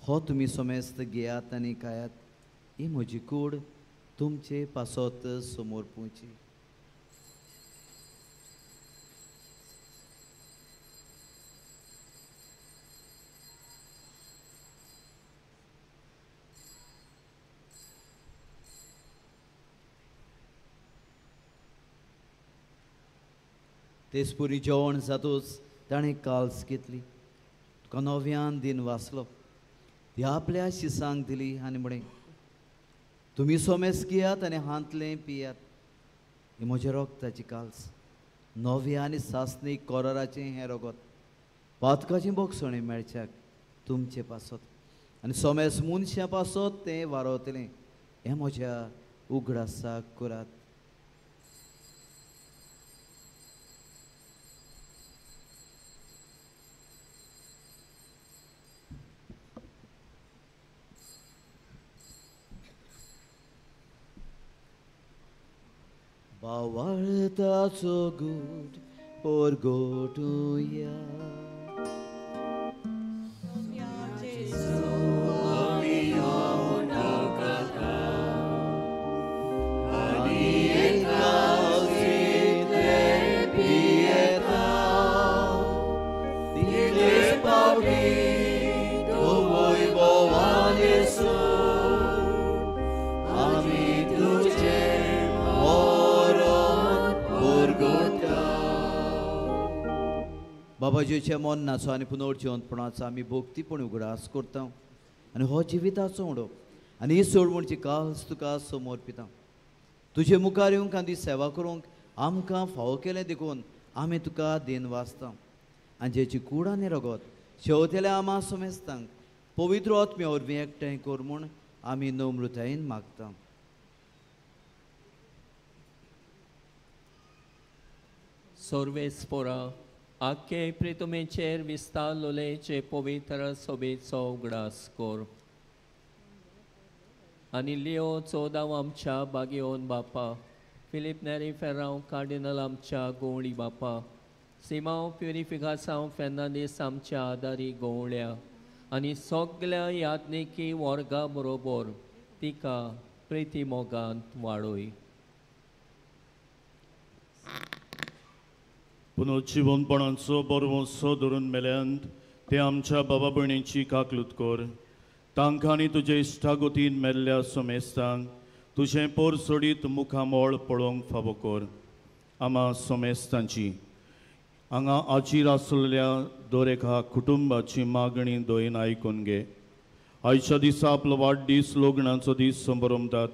हो तुमी सोमेस्त घेयात आनी खायात. ही म्हजी कूड तुमचे पासत समोर पोवची. तेसपुरी जेवण जातूच ताणें काल्स घेतली. तुका नव्यान दिन वाचलो. ती आपल्या शिसांक दिली आनी म्हणे, तुमी सोमेस घेयात आनी हांतलें पियात. ही म्हज्या रोगताची काल्स, नव्या आनी सासणीक कोराराचें हें रगत. पातकाचें बोगसणें मेळच्याक तुमचे पासत आनी सोमेस मनशां पासत तें वारवतलें. हें म्हज्या उगडासाक करात. Bawartaco good porgotuya. बाबाजीचे मन नाचो आनी पुनर्जिवंतपणाचो आमी भोक्तीपण उगडास करता आनी हो जिविताचो उडो आनी ही सोडवणची काल्स तुका समर्पिता. तुजे मुखार येवंक आनी सेवा करूंक आमकां फावो केलें देखून आमी तुका दिन वाचता. आनी जेची कूड आनी रगत शेवतेल्या आमा सोमेस्तांक पवित्र आत्म्या वरवीं एकठांय कर म्हूण आमी नम्रतायेन मागता. सर्वेस्परा आख्खे प्रितुमेचेर विस्तारलोलेचे पवित्र सोबेचो उगडास कर. आनी लिओ 14 आमच्या बागेवन बापा, फिलीप नेरी फेरांव कार्डिनल आमच्या गोवळी बापा, सिमांव प्युरिफिकासांव फेर्नांदीस आमच्या आदारी गोवळ्या आनी सगल्या याज्ञिकी वर्गा बरोबर तिका प्रिती मोगांत वाडोय. पुनरुज्जीवनपणाचो बरवोसो धरून मेल्यांत ते आमच्या बाबा भयणींची काकलूत कर. तांकां आनी तुजे इश्टागोतीन मेल्ल्या सोमेस्तांक तुजें पोर सोडीत मुखामोळ पळोवंक फावो कर. आमा सोमेस्तांची हांगा आजीर आसलेल्या दोरेखा कुटुंबाची मागणी दोयन आयकून घे. आयच्या दिसा आपलो वाडदीस लग्नाचो दीस संभरमतात.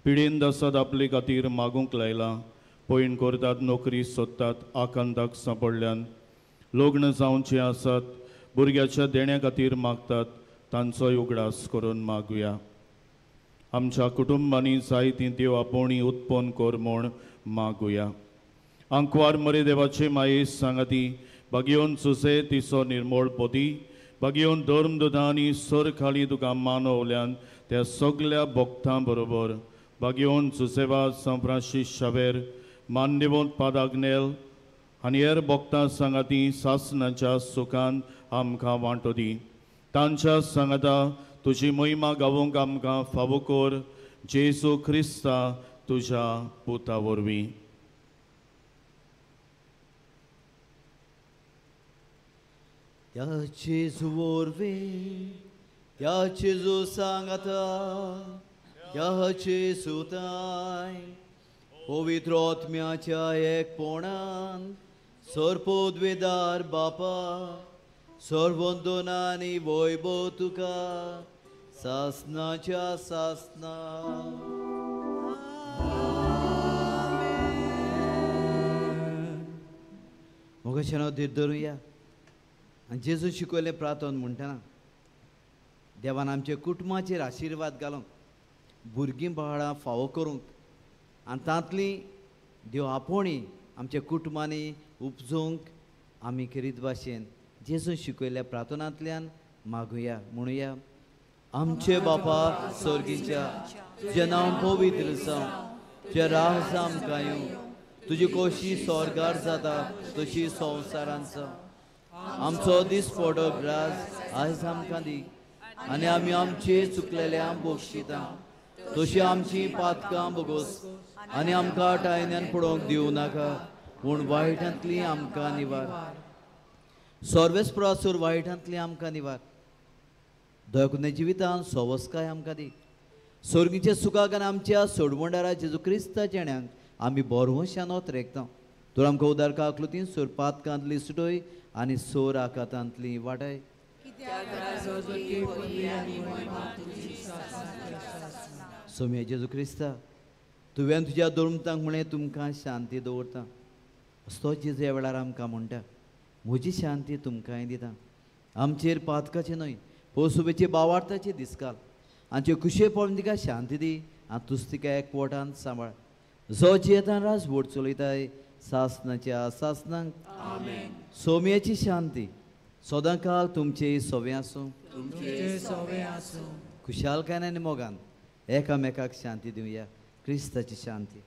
पिडेन आसात आपले खातीर मागूंक लायला. पयण करतात, नोकरी सोदतात, आकांताक सांपडल्यान लग्न जावचे आसात, भुरग्याच्या देण्या खातीर मागतात, तांचोय उगडास करून मागुया. आमच्या कुटुंबांनी जायती देव आपोवणी उत्पन्न कर म्हूण मागुया. आंकवार मरे देवाचे माये सांगाती बागेवन सुसे तिचो निर्मळ पोती बागेवन धर्मदुदा आनी सर खाली तुका मानवल्यान त्या सगळ्या भक्तां बरोबर बागेवन सुसेवा संफ्रांसीस शावेर मान्यवंत पादाग्नेल आनी हेर भक्तां सांगाती सासणाच्या सुखान आमकां वांटो दी. तांच्या सांगाता तुजी महिमा गावोंक आमकां फावो कर. जेजू क्रिस्ता तुज्या पुता वरवीं. त्या जेजू वरवीं त्या जेजू सांगाता त्या जेजू ताय पवित्र आत्म्याच्या एकपणान सर्पोद्वेदार बापा सर्वंदोना आनी वैभव तुका सासनाच्या सासना. मोगाचें हांव धीर धरुया आनी जेजू शिकयलें प्रार्थना म्हणटना देवान आमच्या कुटुंबाचेर आशिर्वाद घालूंक भुरगीं बाळां फावो करूंक आनी तांतली देव आपोवणी आमच्या कुटुंबांनी उपजोवंक आमी करीत भाशेन जेजू शिकयल्या प्रार्थनांतल्यान मागुया. म्हणुया, आमचे बापा स्वर्गीच्या तुजें नांव पवित्र जावं, तुजें राज आमकां येवं, तुजी कोशी स्वर्गार जाता तशी संवसारांत जावं. आमचो दिसपडो ग्रास आयज आमकां दी आनी आमी आमचे चुकलेल्यांक बक्षिता तशी आमची पातकां बोगोस आनी आमकां टायन्यान पडोवंक दिवं नाका पूण वायटांतली आमकां निवार. सर्वेस्परासूर वायटांतली आमकां निवार. दयकुने जिवितांत सवस्काय आमकां दी. स्वर्गीच्या सुखाक आनी आमच्या सोडवंडारा जेजू क्रिस्ता जेण्यांक आमी बरवशान रेखता. तर आमकां उदार काकलुतीन सोर पातकांतली सुटय आनी सोर आकातांतली वाटाय. सोम्या जेजू क्रिस्ता तुवें तुज्या धर्मतांक म्हळें तुमकां शांती दवरता. असो जेजू ह्या वेळार आमकां म्हणटा, म्हजी शांती तुमकांय दिता. आमचेर पातकाचें न्हय पोसुबेचे बावार्थाचे दिसकाल आमचे खुशे पळोवन तिका शांती दी आनी तुज तिका एकवटान सांबाळ. जो जियेतान राज वोट चलयताय सासनाच्या सासनांक सोम्याची शांती सदां काळ तुमचे सोवे आसूं. खुशालकायेन आनी मोगान एकामेकाक शांती दिवया. क्रिस्ताची शांती.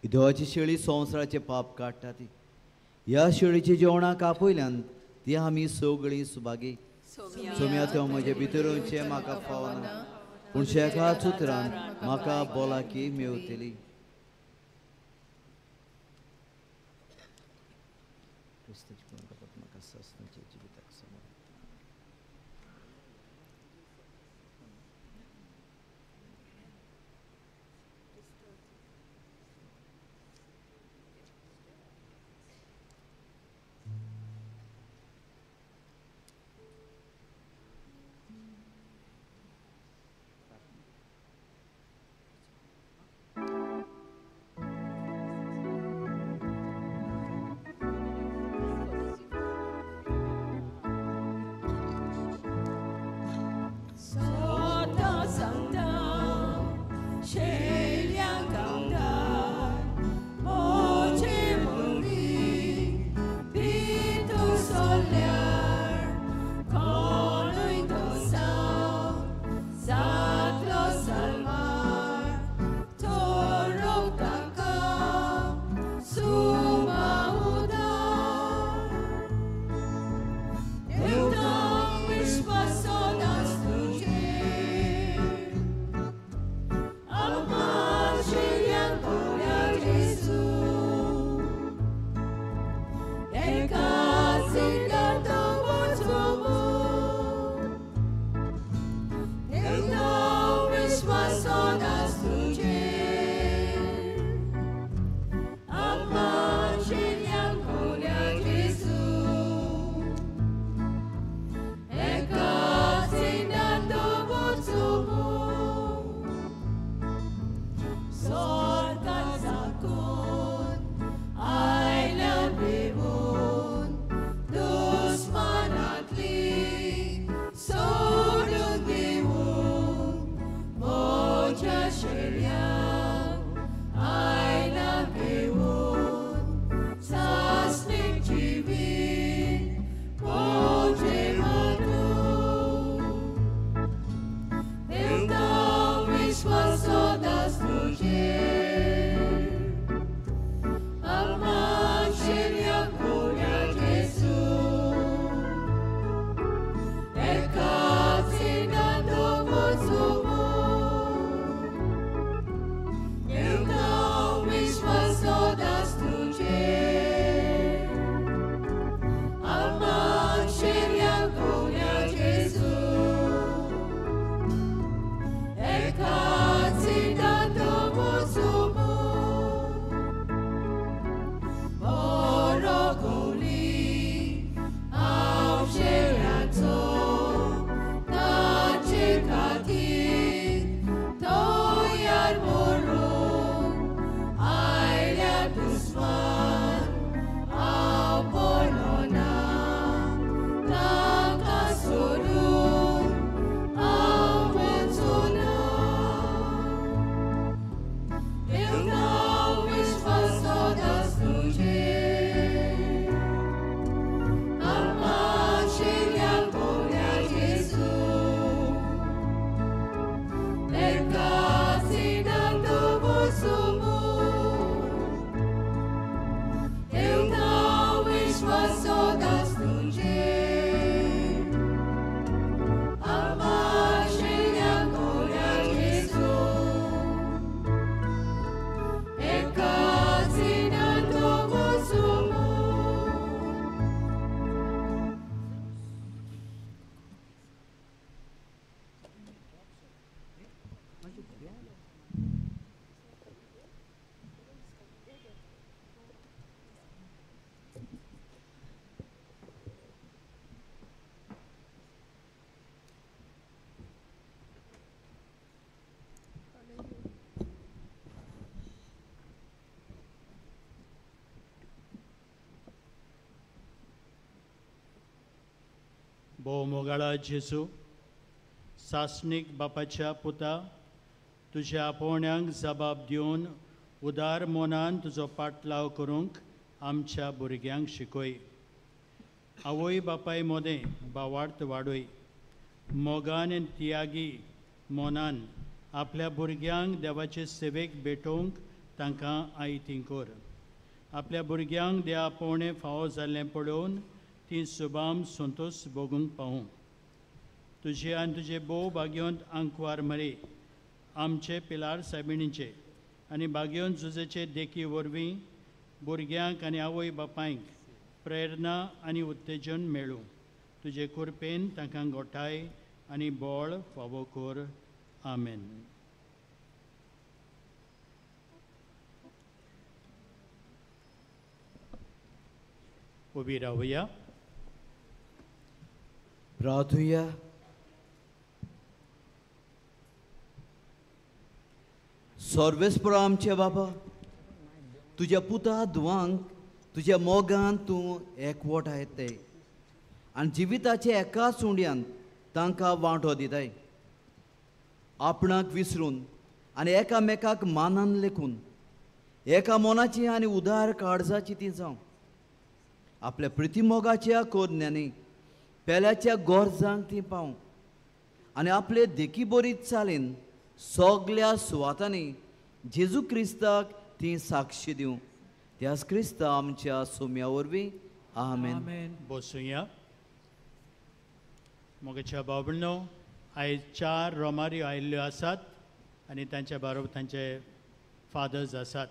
देवाची शेळी संवसाराचे पाप काडटा ती. ह्या शेळीची जेवणाक आपयल्यान ती आमी सगळीं सुभागी. सोम्या तो म्हजे भितरूचे म्हाका फावना पूण शेकाच उतरान म्हाका बोलाकी मेवतली. भोव मोगाळा जेजू, सासणीक बापाच्या पुता, तुज्या आपोवण्यांक जबाब दिवन उदार मोनान तुजो पाटलाव करूंक आमच्या भुरग्यांक शिकय. आवय बापाय मोदें बावार्थ वाडय. मोगान आनी तियागी मोनान आपल्या भुरग्यांक देवाचे सेवेक भेटोवंक तांकां आयतीं कर. आपल्या भुरग्यांक देवा आपोवणें फावो जाल्लें पळोवन ती सुबाम संतोश भोगूंक पावूं. तुजे आनी तुजे बोव भाग्यवंत आंकवार मरे आमचे पिलार सायबिणीचे आनी भाग्यवंत जुजेचे देखी वरवीं भुरग्यांक आनी आवय बापायंक प्रेरणा आनी उत्तेजन मेळूं. तुजे कृपेन तांकां गोठाय आनी बोळ फावो कर. आमेन. उबी रावया. प्रार्थुया. सर्वेस्पर आमचे बाबा, तुज्या पुता दुवांक तुज्या मोगान तूं एकवट आयताय आनी जिविताच्या एका सुंड्यान तांकां वांटो दिताय. आपणाक विसरून आनी एकामेकाक मानान लेखून एका मोनाची आनी उदार काळजाची ती जावं. आपल्या प्रितीमोगाच्या कोरण्यांनी पेल्याच्या गोरजांक ती पावं आनी आपले देखी बरी चालीन सगल्या सुवातांनी जेजू क्रिस्ताक ती साक्षी दिवं. त्याच क्रिस्ता आमच्या सोम्या वरवीं. आमेन. बसूया. मोगाच्या भाव भयणो, आयज 4 रोमारी आयिल्ल्यो आसात आनी तांच्या बरोबर तांचे फादर्स आसात.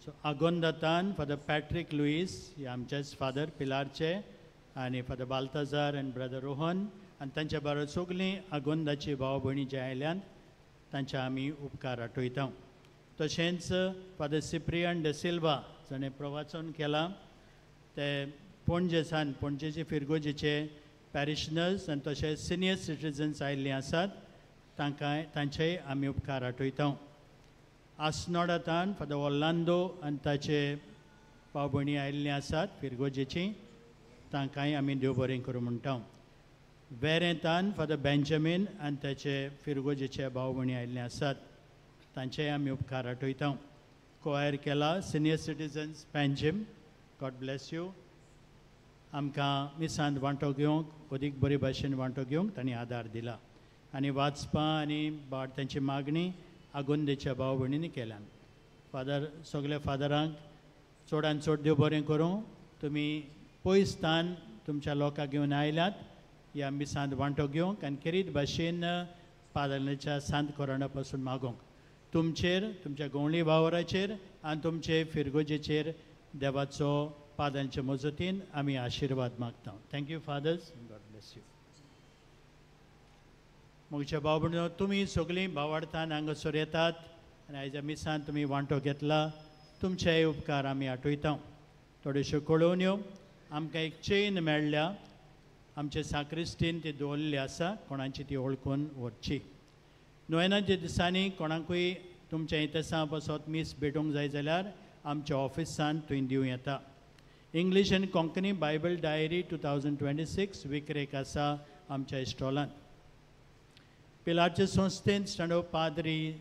सो आगोंदातान फादर पॅट्रिक लुईस हे आमचेच फादर पिलारचे, आनी फादर बाल्ताजार आनी ब्रदर रोहन आनी तांच्या बरोबर सगलीं आगोंदाची भाव भयणी जे आयल्यान तांचे आमी उपकार आठयता. तशेंच फादर सिप्रियन ड सिल्वा जाणें प्रवाचन केलां ते पणजेसान पणजेचे फिरगोजेचे पॅरिशनर्स आनी तशेंच सिनियर सिटिजन्स आयिल्लीं आसात तांचेय आमी उपकार आठयता. आसनोडातान फादर ऑर्लांदो आनी ताचे भाव भयणी आयिल्लीं आसात फिरगोजेची, तांकांय आमी देव बरें करूं म्हणटा. वेरेंतान फादर बेंजामीन आनी ताचे फिरगोजेचे भाव भयणी आयिल्लीं आसात, तांचेय आमी उपकार आठयता. कोयर केला senior citizens Panjim, God bless you. आमकां मिसांत वांटो घेवंक अदीक बरे भाशेन वांटो घेवंक तांणी आदार दिला आनी वाचपां आनी भाट तांची मागणी आगोंदेच्या भाव भयणींनी केल्यान. फादर सगल्या फादरांक चडांत चड देव बरें करूं. तुमी पयसतान तुमच्या लोकांक घेवन आयल्यात ह्या मिसांत वांटो घेवंक आनी खेरीत भाशेन पादलाच्या सांत कोरोना पासून मागोवंक. तुमचेर, तुमच्या गोंवळी वावराचेर आनी तुमचे फिरगोजेचेर देवाचो पादांच्या मजतीन आमी आशिर्वाद मागता. Thank you fathers. God bless you. मोगच्या भाव भयणो, तुमी सगळीं भावार्थान हांगासर येतात आनी आयच्या मिसांत तुमी वांटो घेतला, तुमचेय उपकार आमी आठयता. थोड्योश्यो कळोवण्यो. आमकां एक चेन मेळ्ळ्या, आमचे साक्रिस्टीन ती दवरलेली आसा, कोणाची ती वळखून व्हरची. नोवेनाच्या दिसांनी कोणाकूय तुमच्या इतिहासां पासत मीस भेटूंक जाय जाल्यार आमच्या ऑफिसान थंय दिवं येता. इंग्लीश आनी कोंकणी बायबल डायरी 2026 विक्रेक आसा आमच्या इस्टॉलांत. पिलारचे संस्थेन स्टँडअप पाद्री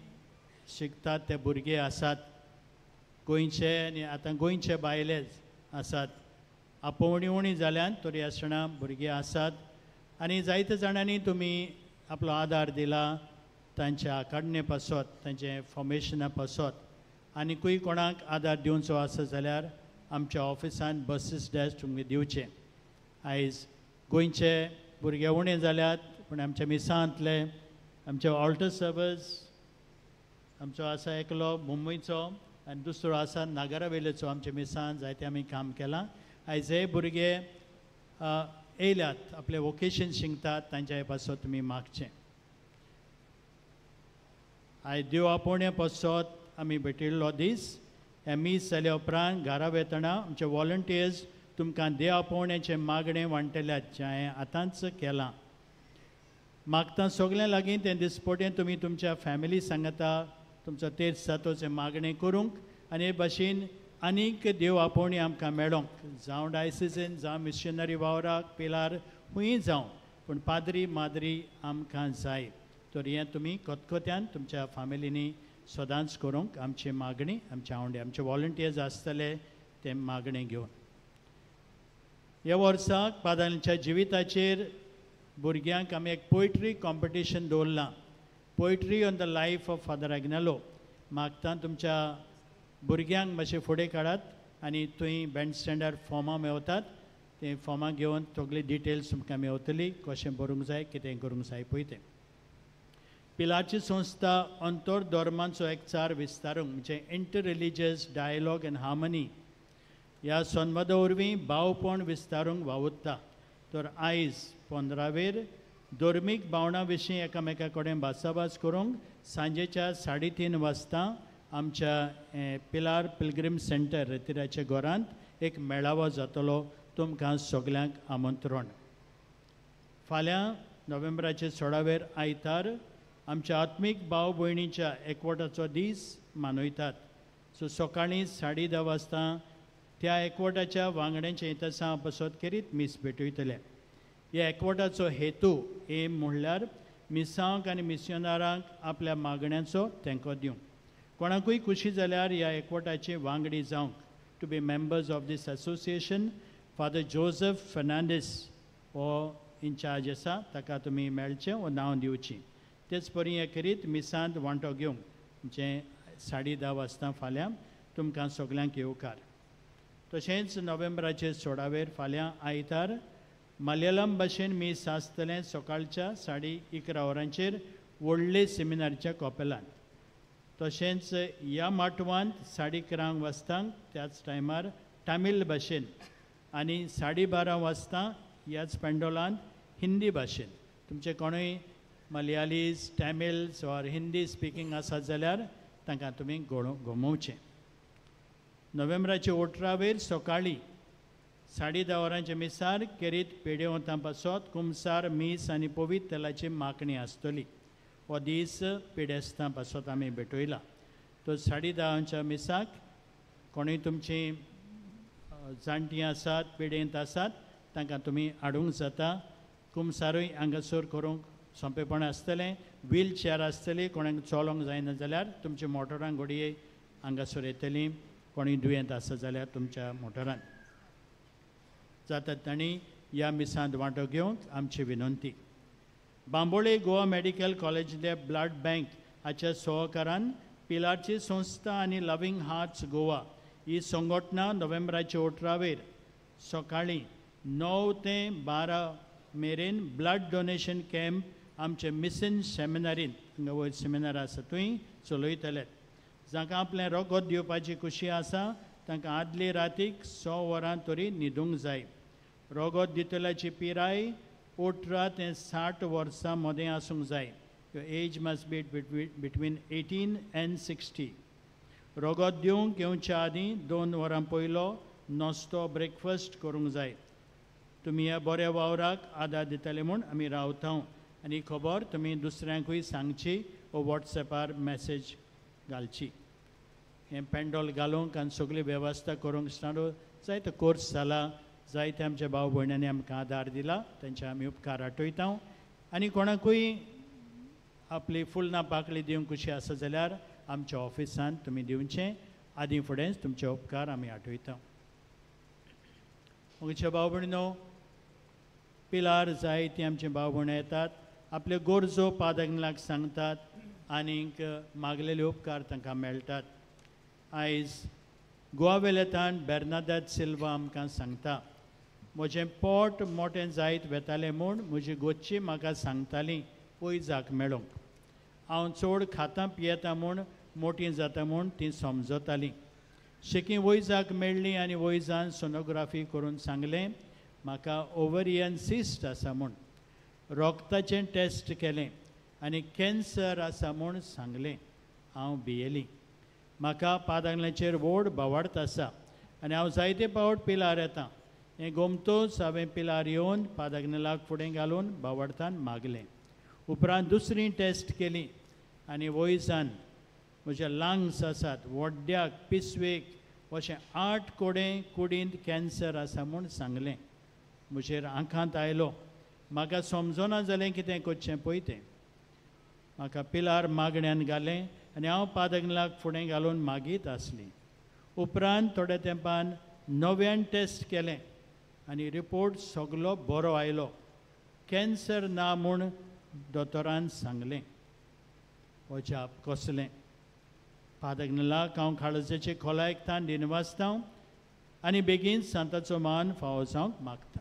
शिकतात ते भुरगे आसात, गोंयचे आनी आतां गोंयचे भायलेच आसात. आपोवणी उणी जाल्यान तरी आसतना भुरगे आसात आनी जायते जाणांनी तुमी आपलो आदार दिला तांच्या आकाडणे पासत, तांचे फॉर्मेशना पासत. आनीकूय कोणाक आदार दिवचो आसा जाल्यार आमच्या ऑफिसान बसीस डॅश तुमकां दिवचे. आयज गोंयचे भुरगे उणे जाल्यात पूण आमच्या मिसांतले आमचे ऑल्टर सर्वर्स आमचो आसा एकलो मुंबयचो आनी दुसरो आसा नागरावेलेचो. आमच्या मिसान जायते आमी काम केलां. आयज हे भुरगे येयल्यात, आपले वोकेशन शिकतात, तांच्या पासत तुमी मागचें. आयज देव आपोवण्या पासत आमी भेटिल्लो दीस. हे मीस जाल्या उपरांत घरा वेतना आमचे वॉलंटियर्स तुमकां देव आपोवण्याचें मागणें वांटल्यात, जें हांवें आतांच केलां. मागता सगळ्यां लागीं तें दिसपटें तुमी तुमच्या फॅमिली सांगता तुमचो तेज जातोचें मागणें करूंक आनी हे भाशेन आनीक देव आपोवणी आमकां मेळोंक, जावं डायसिसीन जावं मिशनरी वावराक पिलार खूंय जावं पूण पाद्री माद्री आमकां जाय. तर हें तुमी खतखत्यान तुमच्या फॅमिलीनी सदांच करूंक आमची मागणी, आमच्या आवंडे आमचे वॉलंटियर्स आसतले ते मागणी घेवन. ह्या वर्साक पादांच्या जिविताचेर भुरग्यांक आमी एक पोयट्री कॉम्पिटिशन दवरलां. Poetry on the life of father Agnelo. मागता तुमच्या भुरग्यांक मातशें फुडें काडात आनी थंय बँड स्टँडार फॉर्मां मेवतात. ते फॉर्मां घेवन सगळी डिटेल्स तुमकां मेवतली, कशें बरोवंक जाय, कितें करूंक जाय पळय तें. पिलारची संस्था अंतर धर्मांचो एकचार विस्तारूंक म्हणजे inter religious dialogue and harmony ह्या संवादा वरवीं भावपण विस्तारूंक वावुरता. तर आयज 15वेर धर्मीक भावनां विशीं एकामेका कडेन भासाभास करूंक सांजेच्या 3:30 वाजता आमच्या पिलार पिलग्रीम सेंटर रेतिराच्या घरांत एक मेळावो जातलो. तुमकां सगल्यांक आमंत्रण. फाल्यां नोव्हेंबराचे 16वेर आयतार आमच्या आत्मीक भाव भयणीच्या एकवटाचो दीस मनयतात. सो सकाळीं 10:30 वाजता त्या एकवटाच्या वांगड्यांचे इतसां बसत करीत मीस भेटयतले. ह्या एकवटाचो हेतू एम म्हणल्यार मिसांक आनी मिशनरांक आपल्या मागण्यांचो तेंको दिवंक. कोणाकूय खुशी जाल्यार ह्या एकवटाचे वांगडी जावंक. To be members of this association father Joseph Fernandes हो इन्चार्ज आसा, ताका तुमी मेळचें वा नांव दिवचें. तेच परी हें करीत मिसांत वांटो घेवंक जे 10:30 वाजता फाल्यां तुमकां सगल्यांक येवकार. तशेंच नोव्हेंबराचे 16वेर फाल्यां आयतार मलयालम भाशेन मीस आसतलें सकाळच्या 11:30 व्हडले सेमिनारच्या कॉपेलांत. तशेंच ह्या माटवांत 11:30 वाजतांक त्याच टायमार तामील भाशेन आनी 12:30 वाजता ह्याच पेंडोलांत हिंदी भाशेन. तुमचे कोणूय मलयालीज टॅमिल्स ऑर हिंदी स्पिकींग आसात जाल्यार तांकां तुमी घुमोवचें. नोव्हेंबराचे 18वेर सकाळीं 10:30 मिसार केरीत पेड्योवतां पासत कुमसार मीस आनी पवित्र तेलाची मागणी आसतली. हो दीस पेडेस्तां पासत आमी भेटयला. तो 10:30 मिसाक कोणूय तुमची जाणटीं आसात पेडेंत आसात तांकां तुमी हाडूंक जाता. कुमसारूय हांगासर करूंक सोंपेपण आसतलें. व्हील चॅर आसतली. कोणाक चलोंक जायना जाल्यार तुमच्या मोटरान घडये हांगासर येतलीं. कोणूय दुयेंत आसा जाल्यार तुमच्या मोटरान जाता तांणी ह्या मिसांत वांटो घेवंक आमची विनंती. बांबोळे गोवा मेडिकल कॉलेजिंतले ब्लड बँक हाच्या सहकारान पिलारची संस्था आनी लविंग हार्ट्स गोवा ही संघटना नोव्हेंबराचे 18वेर सकाळीं 9 ते 12 मेरेन ब्लड डोनेशन कॅम्प आमचे मिशन सेमिनारींत वयर सेमिनार आसा थंय चलयतले. जांकां आपलें रगत दिवपाची खुशी आसा तांकां आदले रातीक 6 वरां तरी न्हिदूंक जाय. रगत दितल्याची पिराय 18 ते 60 वर्सां मदें आसूंक जाय. Age must be between 18 and 60. रगत दिवंक येवच्या आदीं 2 वरां पयलो नास्तो ब्रेकफास्ट करूंक जाय. तुमी ह्या बऱ्या वावराक आदार दितले म्हूण आमी रावता आनी खबर तुमी दुसऱ्यांकूय सांगची वा वॉट्सॅपार मॅसेज घालची. हें पेंडॉल घालूंक आनी सगळी वेवस्था करूंक स्टार्ट जायतो कोर्स जाला. जायते आमच्या भाव भयणांनी आमकां आदार दिला. तांचे आमी उपकार आठयता. आनी कोणाकूय आपली फुलना पाकळी दिवंक खुशी आसा जाल्यार आमच्या ऑफिसांत तुमी दिवचें. आदीं फुडेंच तुमचे उपकार आमी आठयता. आमचे भाव भयणीनो, पिलार जायती आमचे भाव भयणां येतात, आपल्यो गरजो पादग्नाक सांगतात आनीक मागलेले उपकार तांकां मेळटात. आयज गोवा वेलेतान बेर्नादाद सिल्वा आमकां सांगता, म्हजें पोट मोटें जायत वेतालें म्हूण म्हजी गोच्ची म्हाका सांगतालीं पयजाक मेळोंक. हांव चड खातां पियेतां म्हूण मोटीं जाता म्हूण तीं समजतालीं. शिकी वयजाक मेळ्ळीं आनी वयजान सोनोग्राफी करून सांगलें म्हाका ओवरियन सिस्ट आसा म्हूण. रोगताचें टेस्ट केलें आनी कॅन्सर आसा म्हूण सांगलें. हांव भियेलीं. म्हाका पादांगल्याचेर व्हड भावार्थ आसा आनी हांव जायते पावट पिलार येतां. हें गोमतोच हांवें पिलार येवन पादांगलाक फुडें घालून भावार्थान मागलें. उपरांत दुसरी टेस्ट केली आनी वयजान म्हजे लंग्स आसात, वड्ड्याक, पिसवेक अशें 8 कुडींत कॅन्सर आसा म्हूण सांगलें. म्हजेर आंखांत आयलो. म्हाका समजना जालें कितें करचें पळय तें म्हाका पिलार मागण्यान घालें आनी हांव पादगलाक फुडें घालून मागीत आसलीं. उपरांत थोड्या तेंपान नव्यान टेस्ट केलें आनी रिपोर्ट सगलो बरो आयलो. कॅन्सर ना म्हूण दोतोरान सांगलें. अजाप कसलें. पादगलाक हांव काळजाचे खोलायकतान दिनवासता आनी बेगीन सांताचो मान फावो जावंक मागता.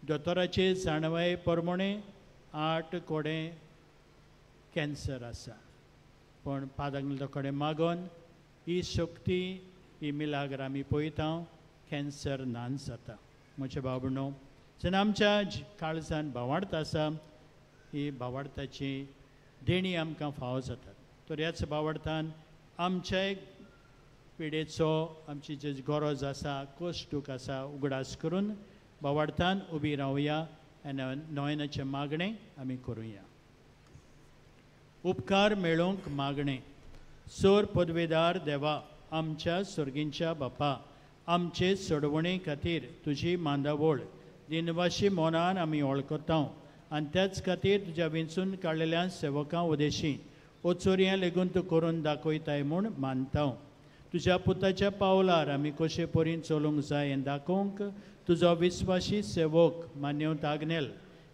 दोतोराचे जाणवाये प्रमाणे 8 कोडे कॅन्सर आसा. पण पादगला कडेन मागोन ही शक्ती ही मिलाग्र आमी पळयता कॅन्सर नान जाता. म्हजे भाव भयणो, जेन्ना आमच्या काळजान भावार्थ आसा ही भावार्थाची देणी आमकां फावो जातात. तर ह्याच भावार्थान आमच्या पिडेचो आमची जी गरज आसा कश्टूक आसा उगडास करून भावार्थान उबी रावया आनी नोयनाचें मागणें आमी करुया. उपकार मेळोवंक मागणें. सोर पदवेदार देवा, आमच्या सर्गींच्या बापा, आमचे सोडवणे खातीर तुजी मांदावळ दिनवाशी मोनान आमी वळखता आनी त्याच खातीर तुज्या विंचून काडलेल्या सेवकां उदेशी ओचोरयां लेगून तूं करून दाखयताय म्हूण मानता. तुज्या पुताच्या पावलार आमी कशे परीन चलूंक जाय हें दाखोवंक तुजो विस्वासी सेवक मान्यव तागनेल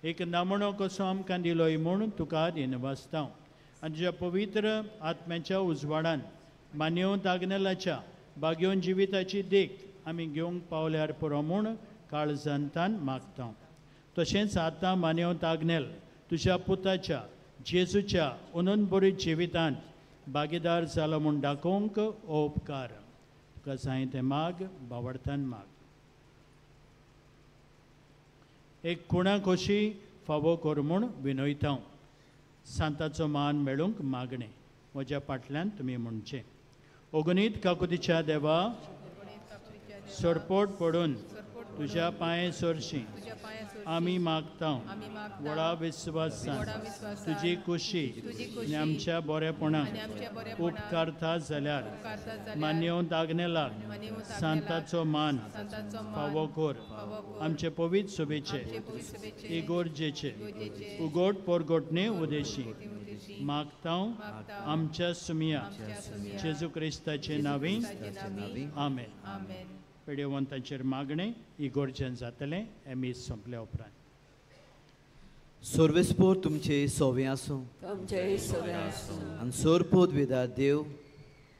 एक नमुनो कसो आमकां दिलोय म्हूण तुका दिनवासता. आनी तुज्या पवित्र आत्म्याच्या उजवाडान मान्यव तागनेलाच्या बागयोन जिविताची देख आमी घेवंक पावल्यार पुरो म्हूण काळजांतान मागता. तशेंच आतां मान्यव तागनेल तुज्या पुताच्या जेजूच्या अनंतबरीत जिवितांत भागीदार जालो म्हूण दाखोवंक हो उपकार तुका जाय तें माग भावार्थान माग. एक कुणा कशी फावो कर म्हूण विनयता. सांताचो मान मेळूंक मागणें. म्हज्या फाटल्यान तुमी म्हणचें. अगणीत काकुतीच्या देवा, सरपोट पडून तुज्या पांये सरशी आमी मागता. व्हडा विस्वासान तुजी खुशी आनी आमच्या बरेपणाक उपकारता जाल्यार मान्यव तागनेलाक सांताचो मान फावो कर. आमचे पवित्र सुबेचे इगोर्जेचे उगोट पोरगोटणे उदेशी मागता आमच्या सुमिया जेजू क्रिस्ताचे नांवे आमेन. पेडेवंतांचेर मागणें इगोर्जेन जातलें. एमीस संपल्या उपरांत. सर्वेस्पोर तुमचे सोवे आसूं. आनी सोरपोत वेदार देव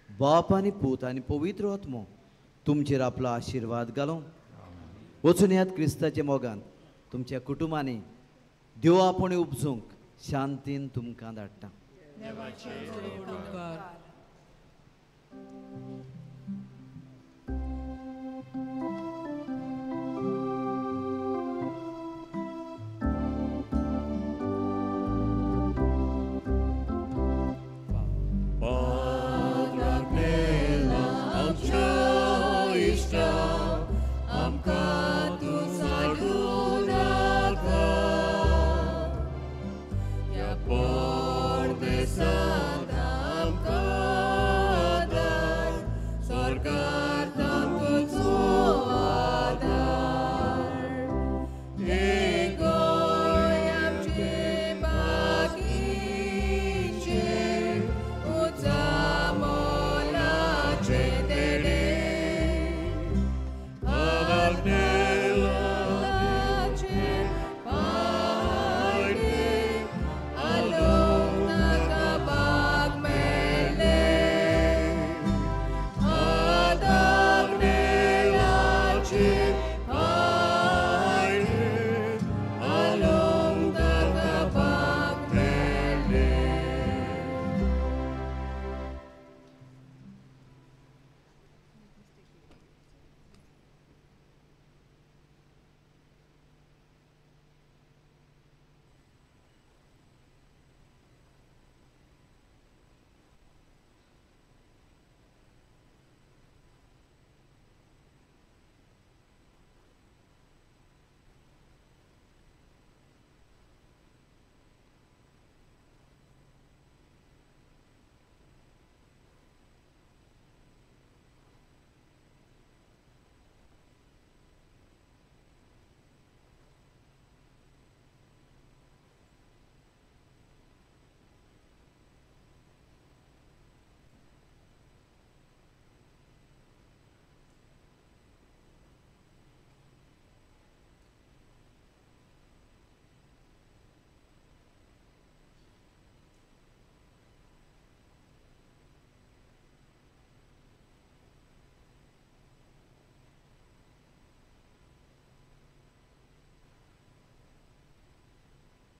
बाप आनी पूत आनी पवित्र आत्मो तुमचेर आपलो आशिर्वाद घालो. वचून येयात क्रिस्ताच्या मोगान तुमच्या कुटुंबांनी देव आपुणे उपजूंक शांतीन तुमकां धाडटा.